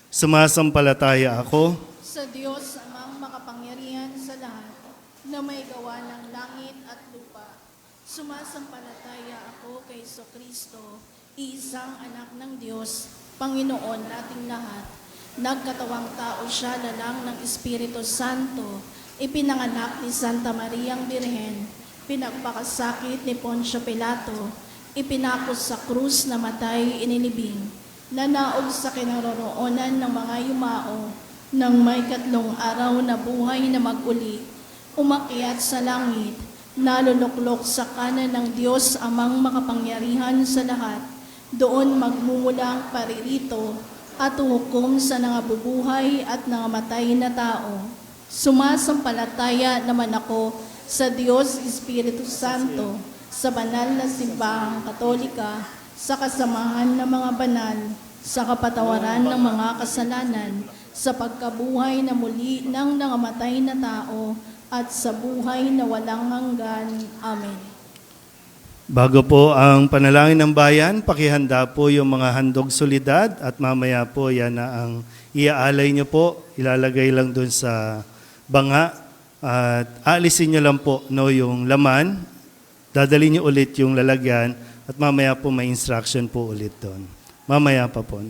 Sumasampalataya ako Sa Diyos amang makapangyarihan sa lahat, na may gawa ng langit at lupa. Sumasampalataya ako kay Kristo, isang anak ng Diyos, Panginoon nating lahat. Nagkatawang tao siya lalang ng Espiritu Santo, ipinanganak ni Santa Mariang Birhen, pinagpakasakit ni Poncio Pilato, ipinakos sa krus na matay inilibing, nanaog sa kinaroroonan ng mga yumao, nang may 3 araw na buhay na mag-uli, umakyat sa langit, naluluklok sa kanan ng Diyos amang makapangyarihan sa lahat, doon magmumula ang paririto at hukom sa nangabubuhay at nangamatay na tao. Sumasampalataya naman ako sa Diyos Espiritu Santo, sa banal na simbahang katolika, sa kasamahan ng mga banal, sa kapatawaran ng mga kasalanan, sa pagkabuhay na muli ng nangamatay na tao, at sa buhay na walang hanggan. Amen. Bago po ang panalangin ng bayan, pakihanda po yung mga handog solidad at mamaya po yan na ang iaalay nyo po. Ilalagay lang dun sa banga at aalisin nyo lang po yung laman. Dadali nyo ulit yung lalagyan at mamaya po may instruction po ulit doon. Mamaya pa po.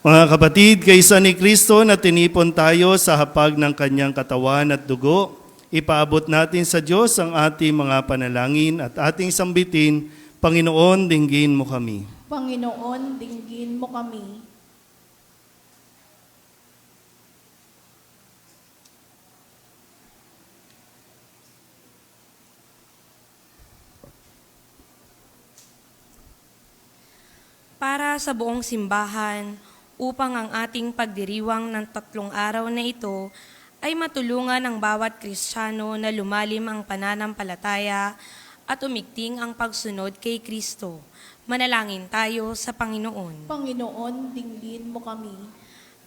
Mga kapatid, kaysa ni Kristo na tinipon tayo sa hapag ng kanyang katawan at dugo, ipaabot natin sa Diyos ang ating mga panalangin at ating sambitin, Panginoon, dinggin mo kami. Panginoon, dinggin mo kami. Para sa buong simbahan, upang ang ating pagdiriwang ng 3 araw na ito ay matulungan ang bawat Kristiyano na lumalim ang pananampalataya at umigting ang pagsunod kay Kristo. Manalangin tayo sa Panginoon. Panginoon, dinggin mo kami.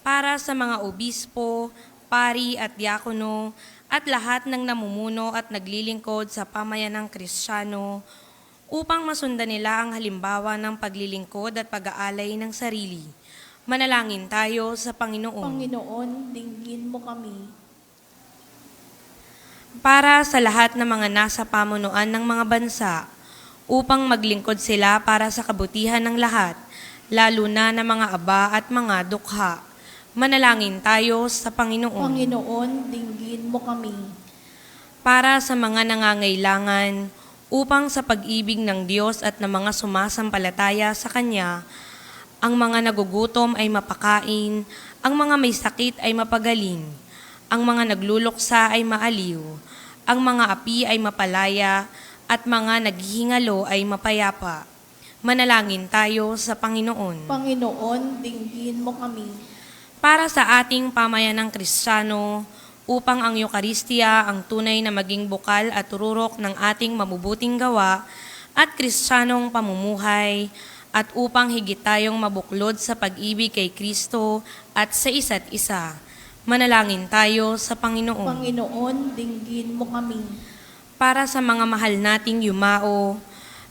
Para sa mga obispo, pari at diakono at lahat ng namumuno at naglilingkod sa pamayanang Kristiyano, upang masundan nila ang halimbawa ng paglilingkod at pag-aalay ng sarili. Manalangin tayo sa Panginoon. Panginoon, dinggin mo kami. Para sa lahat ng mga nasa pamunuan ng mga bansa, upang maglingkod sila para sa kabutihan ng lahat, lalo na ng mga aba at mga dukha. Manalangin tayo sa Panginoon. Panginoon, dinggin mo kami. Para sa mga nangangailangan, upang sa pag-ibig ng Diyos at ng mga sumasampalataya sa Kanya, ang mga nagugutom ay mapakain, ang mga may sakit ay mapagaling, ang mga nagluluksa ay maaliw, ang mga api ay mapalaya, at mga naghihingalo ay mapayapa. Manalangin tayo sa Panginoon. Panginoon, dinggin mo kami. Para sa ating pamayanang Kristiyano, upang ang Eucharistia ang tunay na maging bukal at tururok ng ating mabubuting gawa at Kristiyanong pamumuhay, at upang higit tayong mabuklod sa pag-ibig kay Kristo at sa isa't isa. Manalangin tayo sa Panginoon. Panginoon, dinggin mo kami. Para sa mga mahal nating yumao,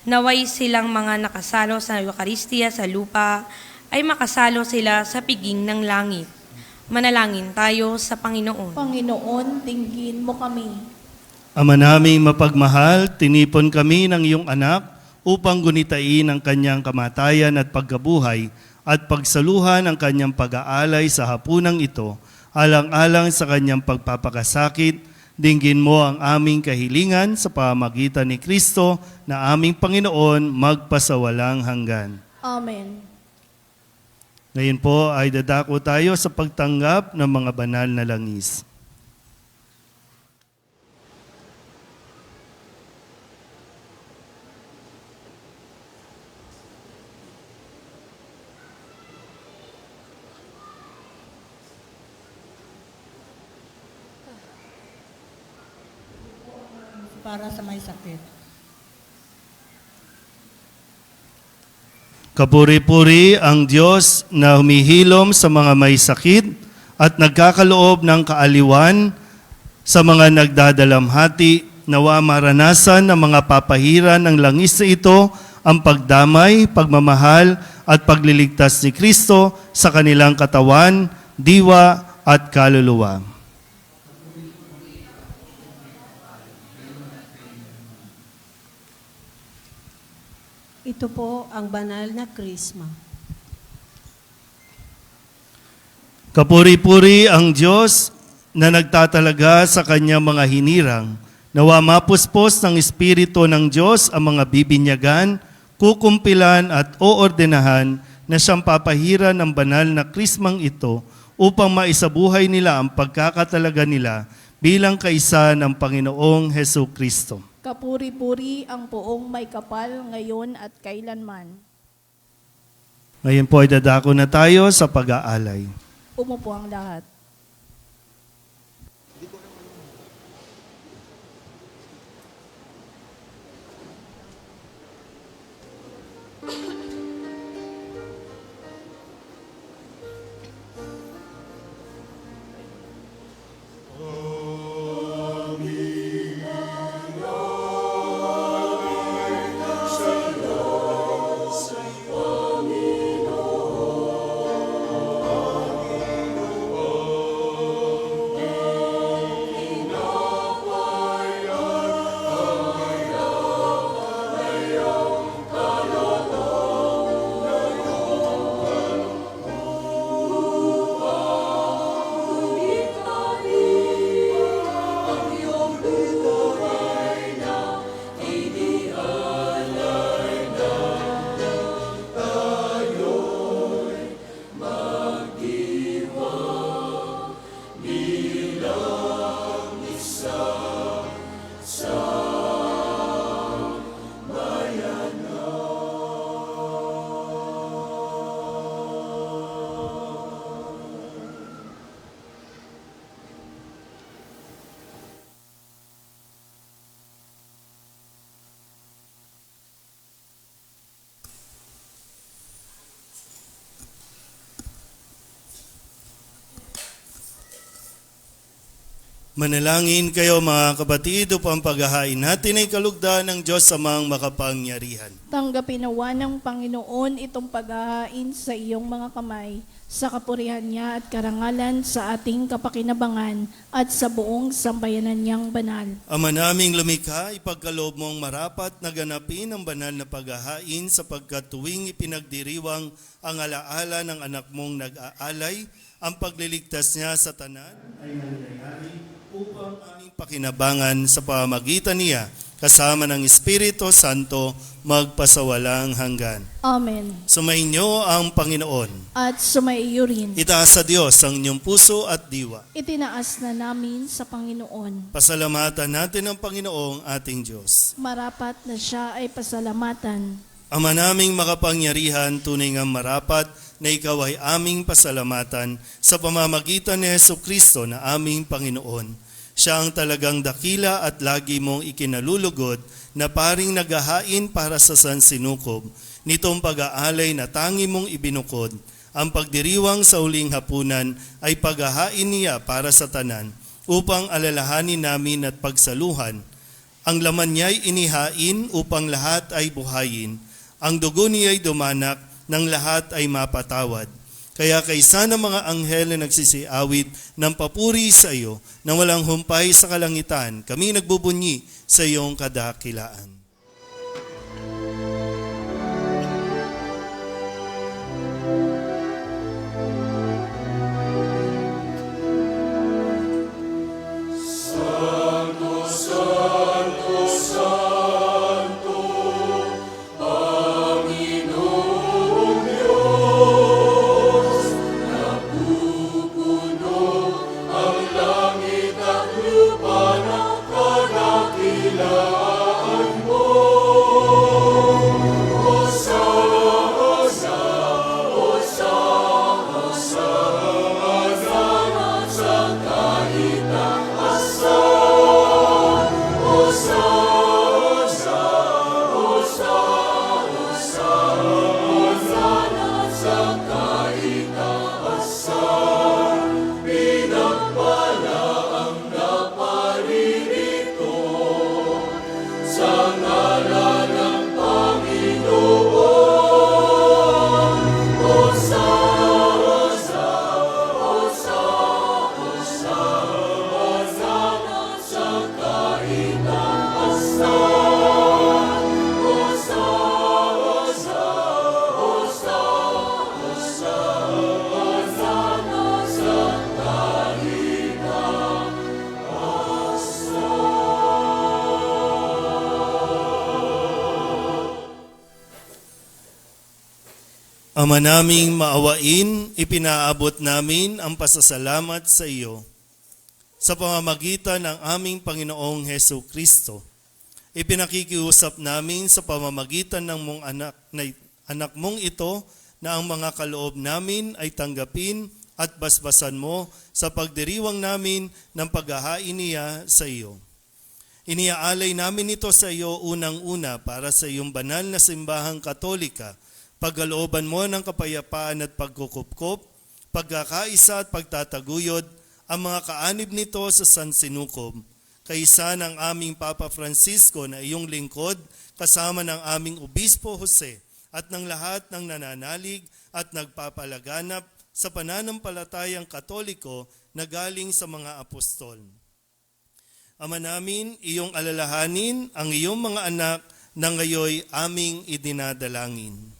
naway silang mga nakasalo sa Eucharistia sa lupa, ay makasalo sila sa piging ng langit. Manalangin tayo sa Panginoon. Panginoon, dinggin mo kami. Ama naming mapagmahal, tinipon kami ng iyong anak upang gunitain ang kanyang kamatayan at pagkabuhay at pagsaluhan ang kanyang pag-aalay sa hapunang ito, alang-alang sa kanyang pagpapakasakit. Dinggin mo ang aming kahilingan sa pamamagitan ni Kristo na aming Panginoon magpasawalang hanggan. Amen. Ngayon po ay dadako tayo sa pagtanggap ng mga banal na langis. Para sa may sakit. Kapuri-puri ang Diyos na humihilom sa mga may sakit at nagkakaloob ng kaaliwan sa mga nagdadalamhati. Nawa maranasan ng mga papahiran ng langis na ito ang pagdamay, pagmamahal at pagliligtas ni Kristo sa kanilang katawan, diwa at kaluluwa. Ito po ang banal na Krisma. Kapuri-puri ang Diyos na nagtatalaga sa kanyang mga hinirang. Nawa mapuspos ng Espiritu ng Diyos ang mga bibinyagan, kukumpilan at oordenahan na siyang papahiran ng banal na krismang ito upang maisabuhay nila ang pagkakatalaga nila bilang kaisa ng Panginoong Hesu Kristo. Kapuri-puri ang poong may kapal ngayon at kailanman. Ngayon po ay dadako na tayo sa pag-aalay. Umupo ang lahat. Manalangin kayo mga kapatid upang paghahain natin ay kalugdan ng Diyos Amang makapangyarihan. Tanggapin nawa ng Panginoon itong paghahain sa iyong mga kamay, sa kapurihan niya at karangalan sa ating kapakinabangan at sa buong sambayanan niyang banal. Ama naming lumikha, ipagkaloob mong marapat na ganapin ang banal na paghahain sapagkat tuwing ipinagdiriwang ang alaala ng anak mong nag-aalay, ang pagliligtas niya sa tanan ay nangyayari upang aming pakinabangan sa pamamagitan niya kasama ng Espiritu Santo magpasawalang hanggan. Amen. Sumainyo ang Panginoon. At sumaiyo rin. Itaas sa Diyos ang inyong puso at diwa. Itinaas na namin sa Panginoon. Pasalamatan natin ang Panginoong ating Diyos. Marapat na siya ay pasalamatan. Ama naming makapangyarihan, tunay ngang marapat na ikaw ay aming pasalamatan sa pamamagitan ni Hesu Kristo na aming Panginoon. Siya ang talagang dakila at lagi mong ikinalulugod na paring naghahain para sa sansinukob. Nitong pag-aalay na tangi mong ibinukod, ang pagdiriwang sa uling hapunan ay paghahain niya para sa tanan upang alalahanin namin at pagsaluhan. Ang laman niya'y inihain upang lahat ay buhayin. Ang dugo niya'y dumanak ng lahat ay mapatawad. Kaya kaysa ng mga anghel na nagsisiawit ng papuri sa iyo na walang humpay sa kalangitan, kami nagbubunyi sa iyong kadakilaan. Ang langit at lupa ng kadakilaan mo. Ama naming maawain, ipinaabot namin ang pasasalamat sa iyo sa pamamagitan ng aming Panginoong Hesu Kristo. Ipinakikiusap namin sa pamamagitan ng mong anak mong ito na ang mga kaloob namin ay tanggapin at basbasan mo sa pagdiriwang namin ng paghahain niya sa iyo. Iniaalay namin ito sa iyo unang-una para sa iyong banal na simbahang Katolika, pagkalooban mo ng kapayapaan at pagkukupkop, pagkakaisa at pagtataguyod, ang mga kaanib nito sa San Sinukob, kaisa ng aming Papa Francisco na iyong lingkod, kasama ng aming Obispo Jose, at ng lahat ng nananalig at nagpapalaganap sa pananampalatayang Katoliko na galing sa mga apostol. Ama namin, iyong alalahanin ang iyong mga anak na ngayoy aming idinadalangin.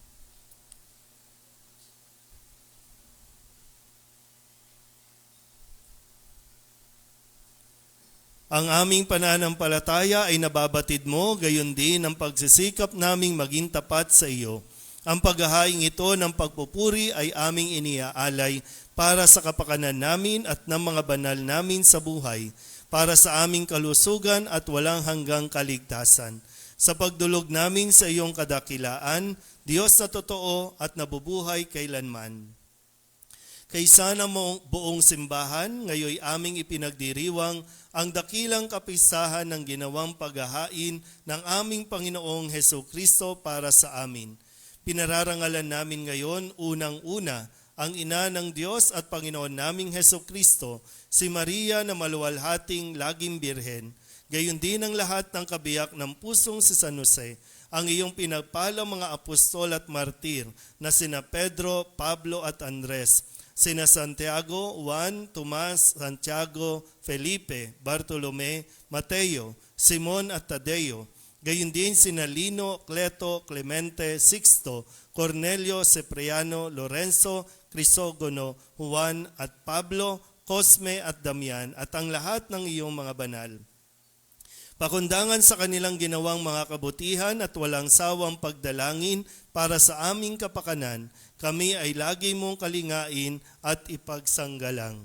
Ang aming pananampalataya ay nababatid mo, gayon din ang pagsisikap naming maging tapat sa iyo. Ang paghahaing ito ng pagpupuri ay aming iniaalay para sa kapakanan namin at ng mga banal namin sa buhay, para sa aming kalusugan at walang hanggang kaligtasan. Sa pagdulog namin sa iyong kadakilaan, Diyos na totoo at nabubuhay kailanman. Kaysa ng buong simbahan, ngayoy aming ipinagdiriwang ang dakilang kapistahan ng ginawang paghahain ng aming Panginoong Hesu Kristo para sa amin. Pinararangalan namin ngayon unang-una ang Ina ng Diyos at Panginoon naming Hesu Kristo, si Maria na maluwalhating laging birhen, gayon din ang lahat ng kabiyak ng pusong si San Jose, ang iyong pinagpalang mga apostol at martir na sina Pedro, Pablo at Andres, sina Santiago, Juan, Tomas, Santiago, Felipe, Bartolome, Mateo, Simon at Tadeo, gayon din sina Lino, Cleto, Clemente, Sixto, Cornelio, Cipriano, Lorenzo, Crisogono, Juan at Pablo, Cosme at Damian at ang lahat ng iyong mga banal. Pakundangan sa kanilang ginawang mga kabutihan at walang sawang pagdalangin para sa aming kapakanan, kami ay lagi mong kalingain at ipagsanggalang.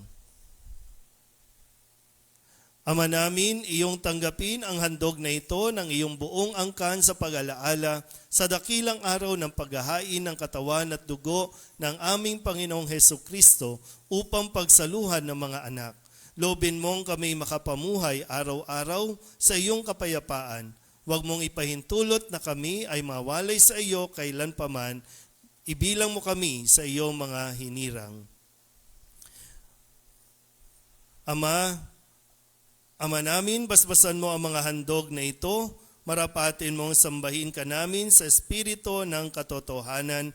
Ama namin, iyong tanggapin ang handog na ito ng iyong buong angkan sa pag-alaala sa dakilang araw ng paghahain ng katawan at dugo ng aming Panginoong Hesu Kristo upang pagsaluhan ng mga anak. Lobin mong kami makapamuhay araw-araw sa iyong kapayapaan. Huwag mong ipahintulot na kami ay mawalay sa iyo kailanpaman. Ibilang mo kami sa iyong mga hinirang. Ama namin, basbasan mo ang mga handog na ito. Marapatin mong sambahin ka namin sa espiritu ng katotohanan.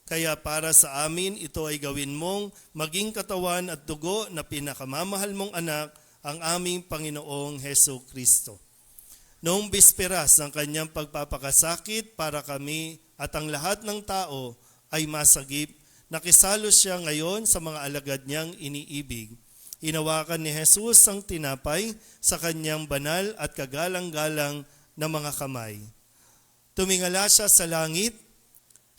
Kaya para sa amin, ito ay gawin mong maging katawan at dugo na pinakamamahal mong anak, ang aming Panginoong Hesu Kristo. Noong bisperas ng kanyang pagpapakasakit para kami at ang lahat ng tao ay masagip, nakisalo siya ngayon sa mga alagad niyang iniibig. Inawakan ni Jesus ang tinapay sa kanyang banal at kagalang-galang na mga kamay. Tumingala siya sa langit.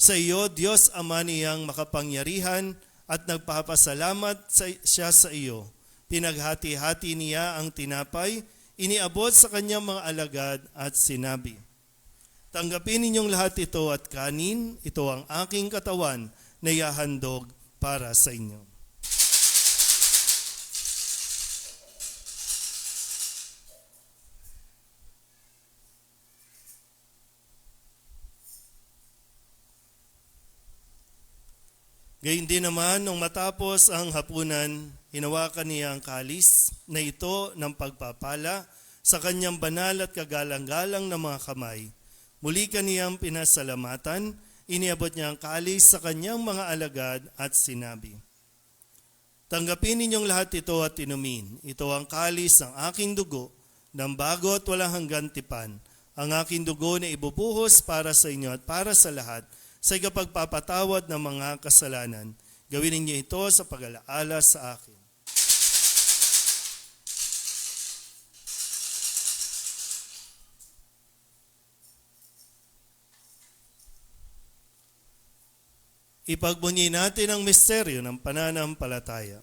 Sa iyo, Diyos Ama niyang makapangyarihan, at nagpapasalamat siya sa iyo. Pinaghati-hati niya ang tinapay, iniabot sa kanyang mga alagad at sinabi, tanggapin ninyong lahat ito at kanin, ito ang aking katawan na ihahandog para sa inyo. Gayun din naman, nung matapos ang hapunan, hinawakan niya ang kalis na ito ng pagpapala sa kanyang banal at kagalang-galang na mga kamay. Muli kaniyang pinasalamatan, iniabot niya ang kalis sa kanyang mga alagad at sinabi, tanggapin ninyong lahat ito at inumin. Ito ang kalis ng aking dugo, ng bago at walang hanggan tipan. Ang aking dugo na ibubuhos para sa inyo at para sa lahat, sa ikapagpapatawad ng mga kasalanan. Gawin ninyo ito sa pag-alaala sa akin. Ipagbunyi natin ang misteryo ng pananampalataya.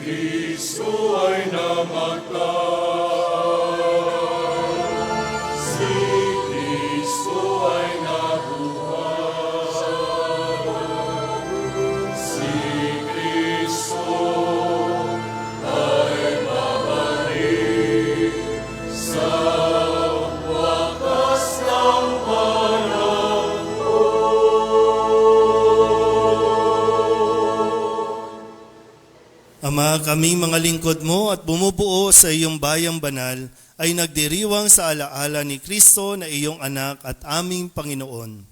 Kristo ay namatay. Si Kristo ay nabuhay. Si Kristo ay babalik sa wakas ng panahon. Ama, kaming mga lingkod mo at bumubuo sa iyong bayang banal ay nagdiriwang sa alaala ni Kristo na iyong anak at aming Panginoon.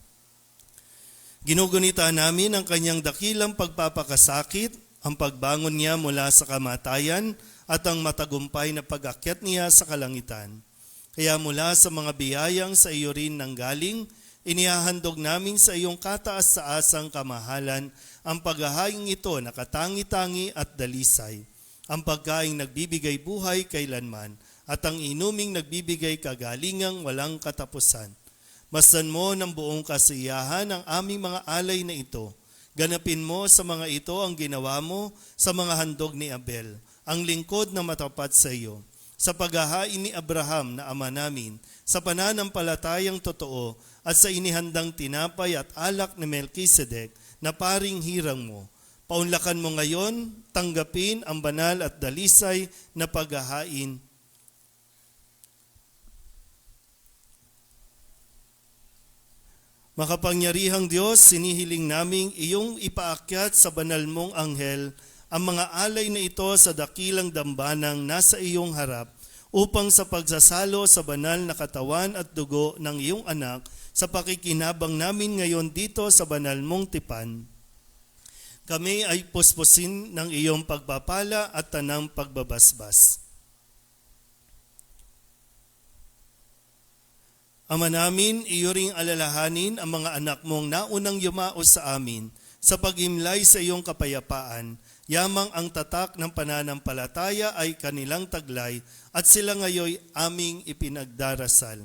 Ginugunita namin ang kanyang dakilang pagpapakasakit, ang pagbangon niya mula sa kamatayan at ang matagumpay na pag-akyat niya sa kalangitan. Kaya mula sa mga biyayang sa iyo rin nanggaling, inihahandog namin sa iyong kataas-taasang kamahalan ang paghahaing ito na katangi-tangi at dalisay, ang pagkaing nagbibigay buhay kailanman, at ang inuming nagbibigay kagalingang walang katapusan. Masdan mo ng buong kasiyahan ang aming mga alay na ito. Ganapin mo sa mga ito ang ginawa mo sa mga handog ni Abel, ang lingkod na matapat sa iyo. Sa paghahain ni Abraham na ama namin, sa pananampalatayang totoo, at sa inihandang tinapay at alak ni Melkisedek na paring hirang mo. Paunlakan mo ngayon, tanggapin ang banal at dalisay na paghahain. Makapangyarihang Diyos, sinihiling naming iyong ipaakyat sa banal mong anghel ang mga alay na ito sa dakilang dambanang nasa iyong harap upang sa pagsasalo sa banal na katawan at dugo ng iyong anak sa pakikinabang namin ngayon dito sa banal mong tipan, kami ay puspusin ng iyong pagpapala at tanang pagbabasbas. Ama namin, iyo ring alalahanin ang mga anak mong naunang yumaos sa amin sa pag-imlay sa iyong kapayapaan. Yamang ang tatak ng pananampalataya ay kanilang taglay at sila ngayoy aming ipinagdarasal.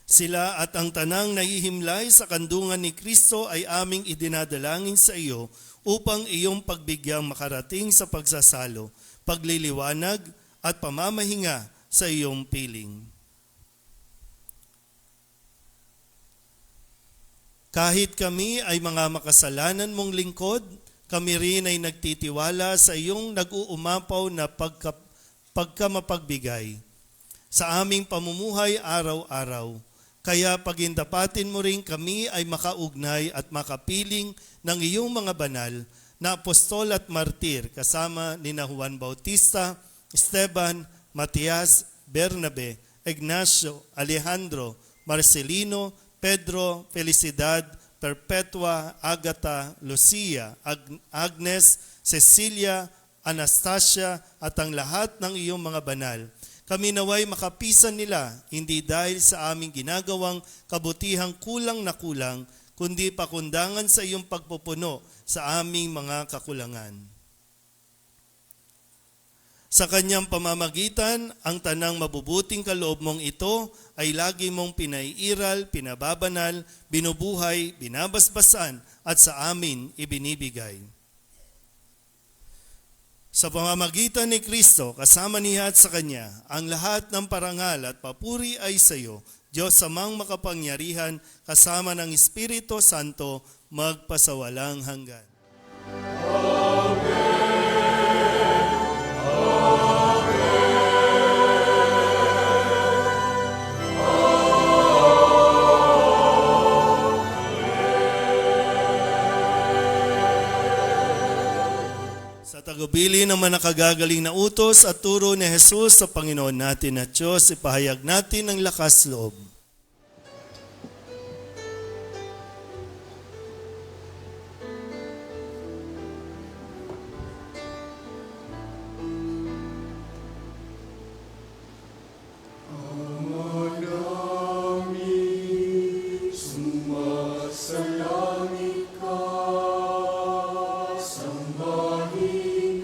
Sila at ang tanang nahihimlay sa kandungan ni Kristo ay aming idinadalangin sa iyo upang iyong pagbigyang makarating sa pagsasalo, pagliliwanag at pamamahinga sa iyong piling. Kahit kami ay mga makasalanan mong lingkod, kami rin ay nagtitiwala sa iyong nag-uumapaw na pagkamapagbigay sa aming pamumuhay araw-araw. Kaya pagindapatin mo rin kami ay makaugnay at makapiling ng iyong mga banal na apostol at martir kasama ni Juan Bautista, Esteban, Matias, Bernabe, Ignacio, Alejandro, Marcelino, Pedro, Felicidad, Perpetua, Agata, Lucia, Agnes, Cecilia, Anastasia at ang lahat ng iyong mga banal. Kami naway makapisan nila, hindi dahil sa aming ginagawang kabutihang kulang na kulang, kundi pakundangan sa iyong pagpupuno sa aming mga kakulangan. Sa kanyang pamamagitan, ang tanang mabubuting kaloob mong ito ay lagi mong pinaiiral, pinababanal, binubuhay, binabasbasan at sa amin ibinibigay. Sa pamamagitan ni Kristo, kasama niya at sa Kanya, ang lahat ng parangal at papuri ay sa iyo, Diyos amang makapangyarihan, kasama ng Espiritu Santo, magpasawalang hanggan. Sa tagubili ng mga nakagagaling na utos at turo ni Jesus sa Panginoon natin at Diyos, ipahayag natin ang lakas loob. Sumasalangit ka, sambahin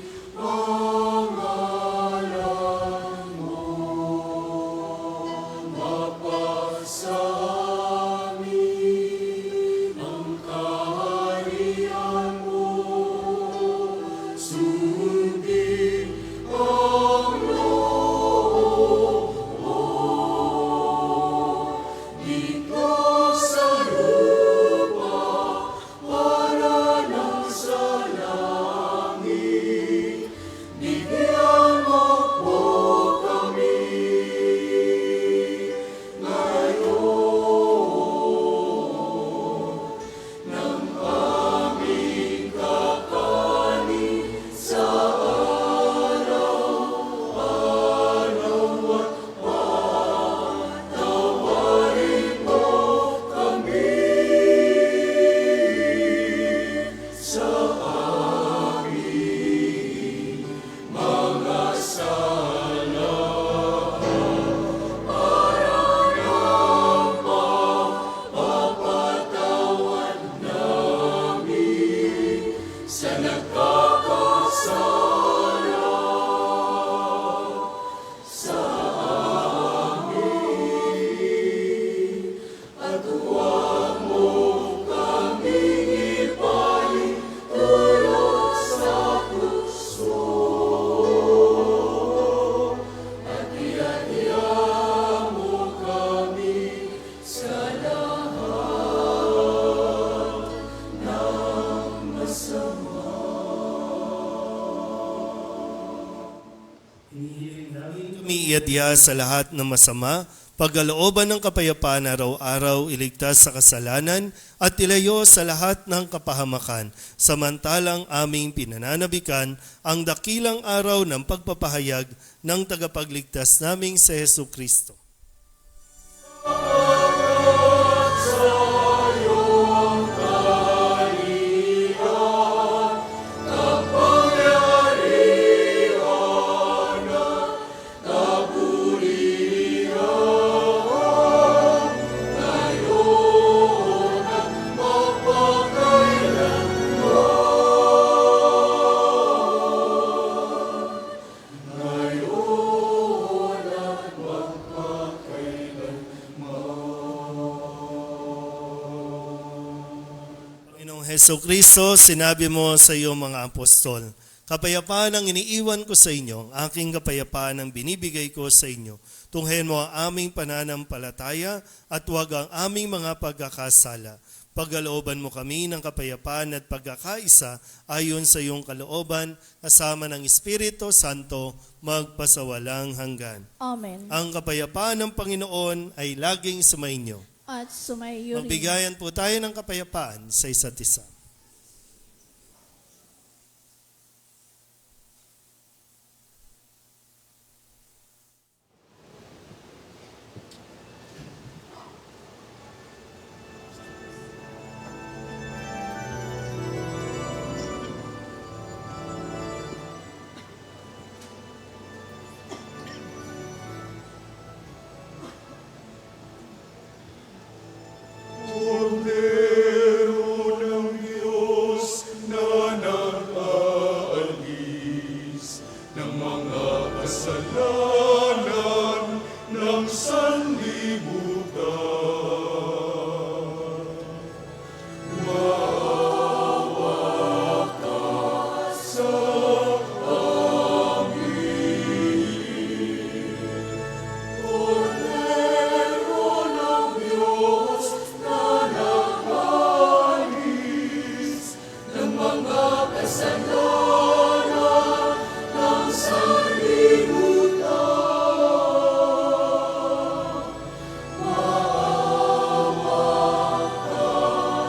iadya sa lahat ng masama, pagkalooban ng kapayapaan araw-araw, iligtas sa kasalanan, at ilayo sa lahat ng kapahamakan, samantalang aming pinananabikan ang dakilang araw ng pagpapahayag ng tagapagligtas naming si Hesu Kristo. Heso Kristo, sinabi mo sa iyong mga apostol, kapayapaan ang iniiwan ko sa inyo, ang aking kapayapaan ang binibigay ko sa inyo. Tunghayan mo ang aming pananampalataya at huwag ang aming mga pagkakasala. Pagkalooban mo kami ng kapayapaan at pagkakaisa ayon sa iyong kalooban, kasama ng Espiritu Santo, magpasawalang hanggan. Amen. Ang kapayapaan ng Panginoon ay laging sumainyo. At sumayo rin. Magbigayan po tayo ng kapayapaan sa isa't isa. Kordero ng Diyos na nag-aalis ng mga kasalanan ng sanlibutan. Maawa ka sa amin. Kordero ng Diyos na nag-aalis ng mga kasalanan ng sanlibutan. Maawa ka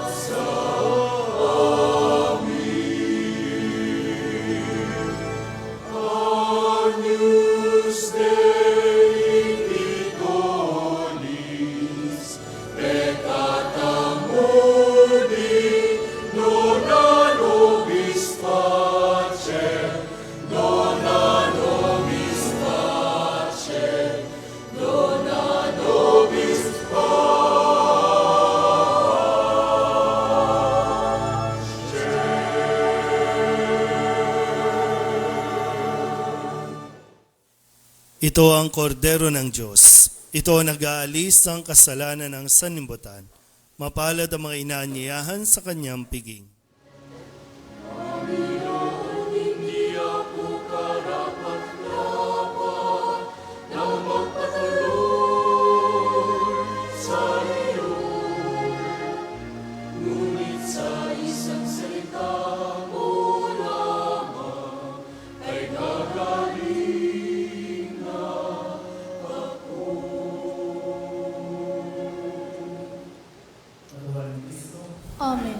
sa amin. Agnus Dei Diconis, peccata mundi, dona nobis pacem, dona nobis pacem, dona nobis Ito ang kordero ng Diyos. Ito ang nag-aalis ng kasalanan ng sanlibutan. Mapalad ang mga inaanyayahan sa kanyang piging. Hindi ako karapat-dapat na magpatuloy sa iyo. Ngunit sa isang salita mo lamang ay gagaling na ako. Amen.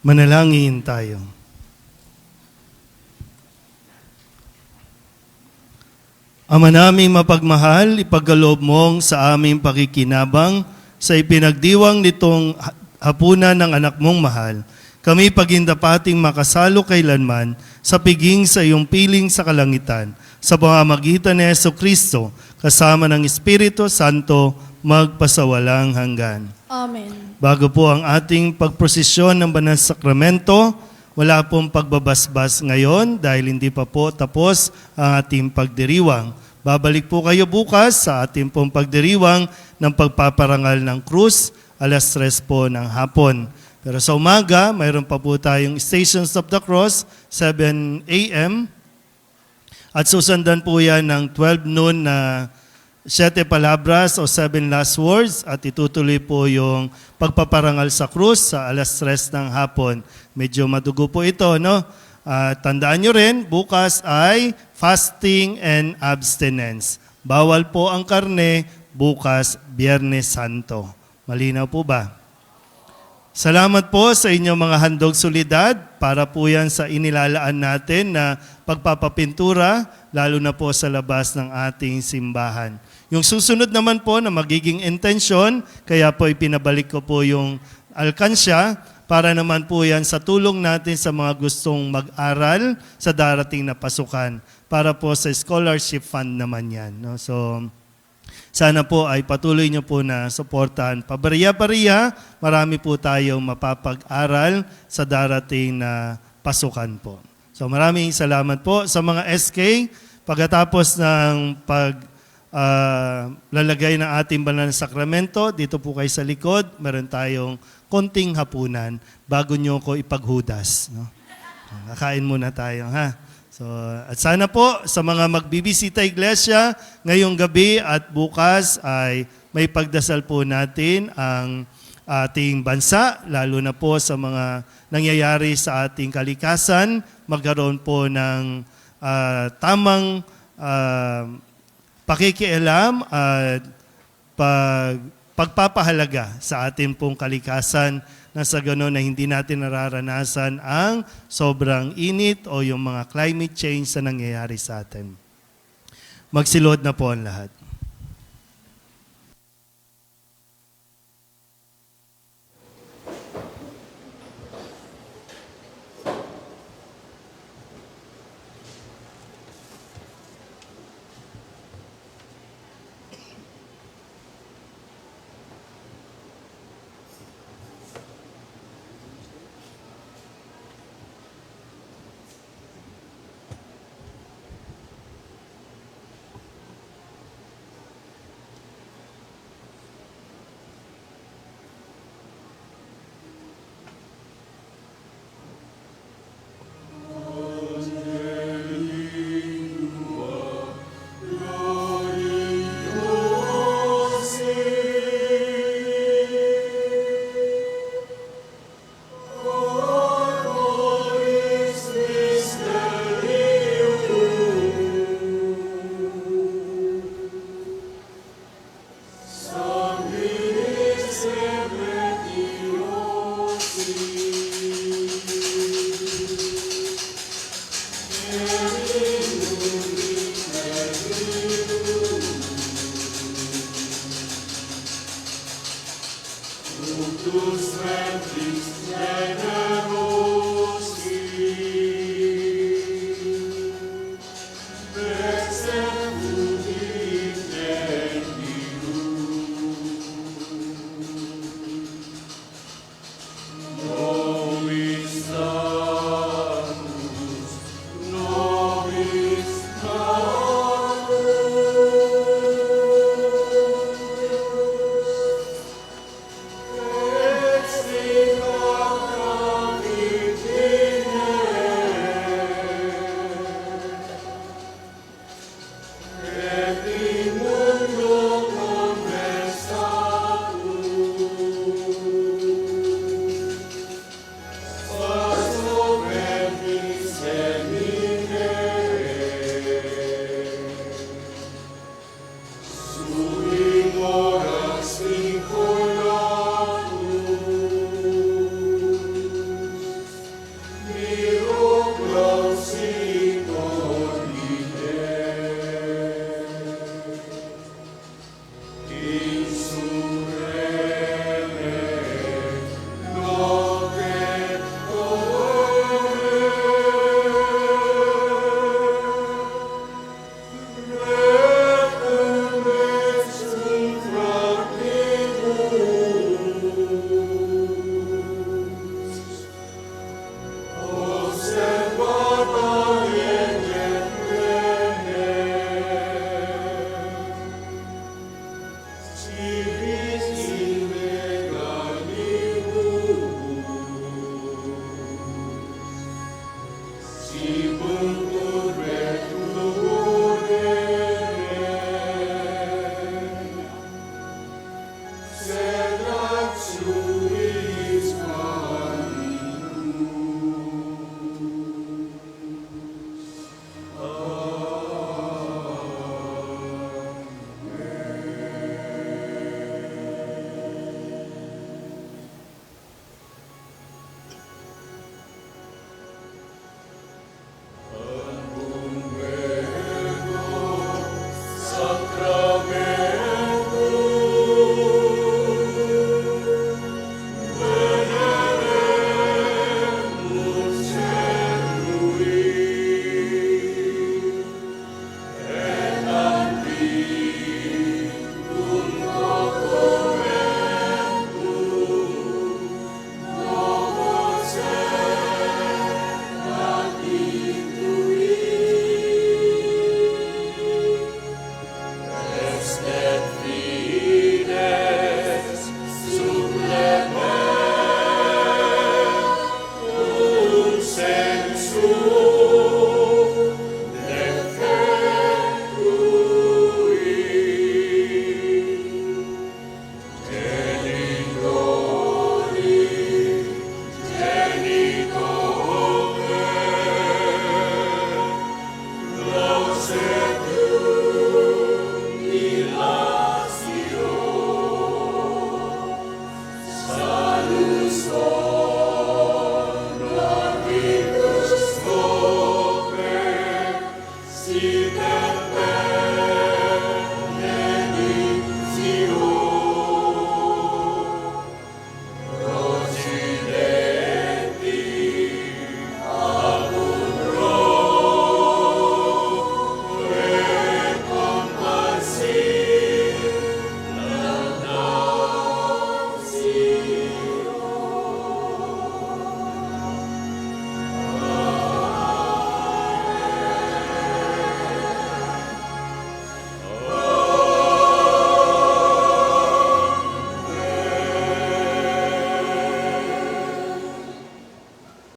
Manalangin tayo. Ama naming mapagmahal, ipagkaloob mong sa aming pakikinabang sa ipinagdiwang nitong hapunan ng anak mong mahal. Kami pagindapating makasalo kailanman sa piging sa iyong piling sa kalangitan, sa pamamagitan ni Jesucristo, kasama ng Espiritu Santo, magpasawalang hanggan. Amen. Bago po ang ating pagprosesyon ng Banal Sakramento, wala pong pagbabasbas ngayon dahil hindi pa po tapos ang ating pagdiriwang. Babalik po kayo bukas sa ating pong pagdiriwang ng pagpaparangal ng krus, alas 3 po ng hapon. Pero sa umaga, mayroon pa po tayong Stations of the Cross, 7 a.m. At susundan po yan ng 12 noon na 7 palabras o 7 last words at itutuloy po yung pagpaparangal sa krus sa alas 3 ng hapon. Medyo madugo po ito, no? Tandaan nyo rin, bukas ay fasting and abstinence. Bawal po ang karne, bukas Biyernes Santo. Malinaw po ba? Salamat po sa inyong mga handog solidad para po yan sa inilalaan natin na pagpapapintura, lalo na po sa labas ng ating simbahan. Yung susunod naman po na magiging intensyon, kaya po ipinabalik ko po yung alkansya para naman po yan sa tulong natin sa mga gustong mag-aral sa darating na pasukan. Para po sa scholarship fund naman yan. No? So, sana po ay patuloy nyo po na suportahan. Pabariya-bariya, marami po tayong mapapag-aral sa darating na pasukan po. So maraming salamat po sa mga SK. Pagkatapos ng lalagay ng ating banal na sakramento, dito po kayo sa likod, meron tayong konting hapunan bago nyo ko ipaghudas. No? Kakain muna tayo, ha? So, at sana po sa mga magbibisita iglesia ngayong gabi at bukas ay may pagdasal po natin ang ating bansa, lalo na po sa mga nangyayari sa ating kalikasan, magkaroon po ng tamang pakikialam at pagpapahalaga sa ating pong kalikasan na sa gano'n na hindi natin nararanasan ang sobrang init o yung mga climate change na nangyayari sa atin. Magsilod na po ang lahat. Iyong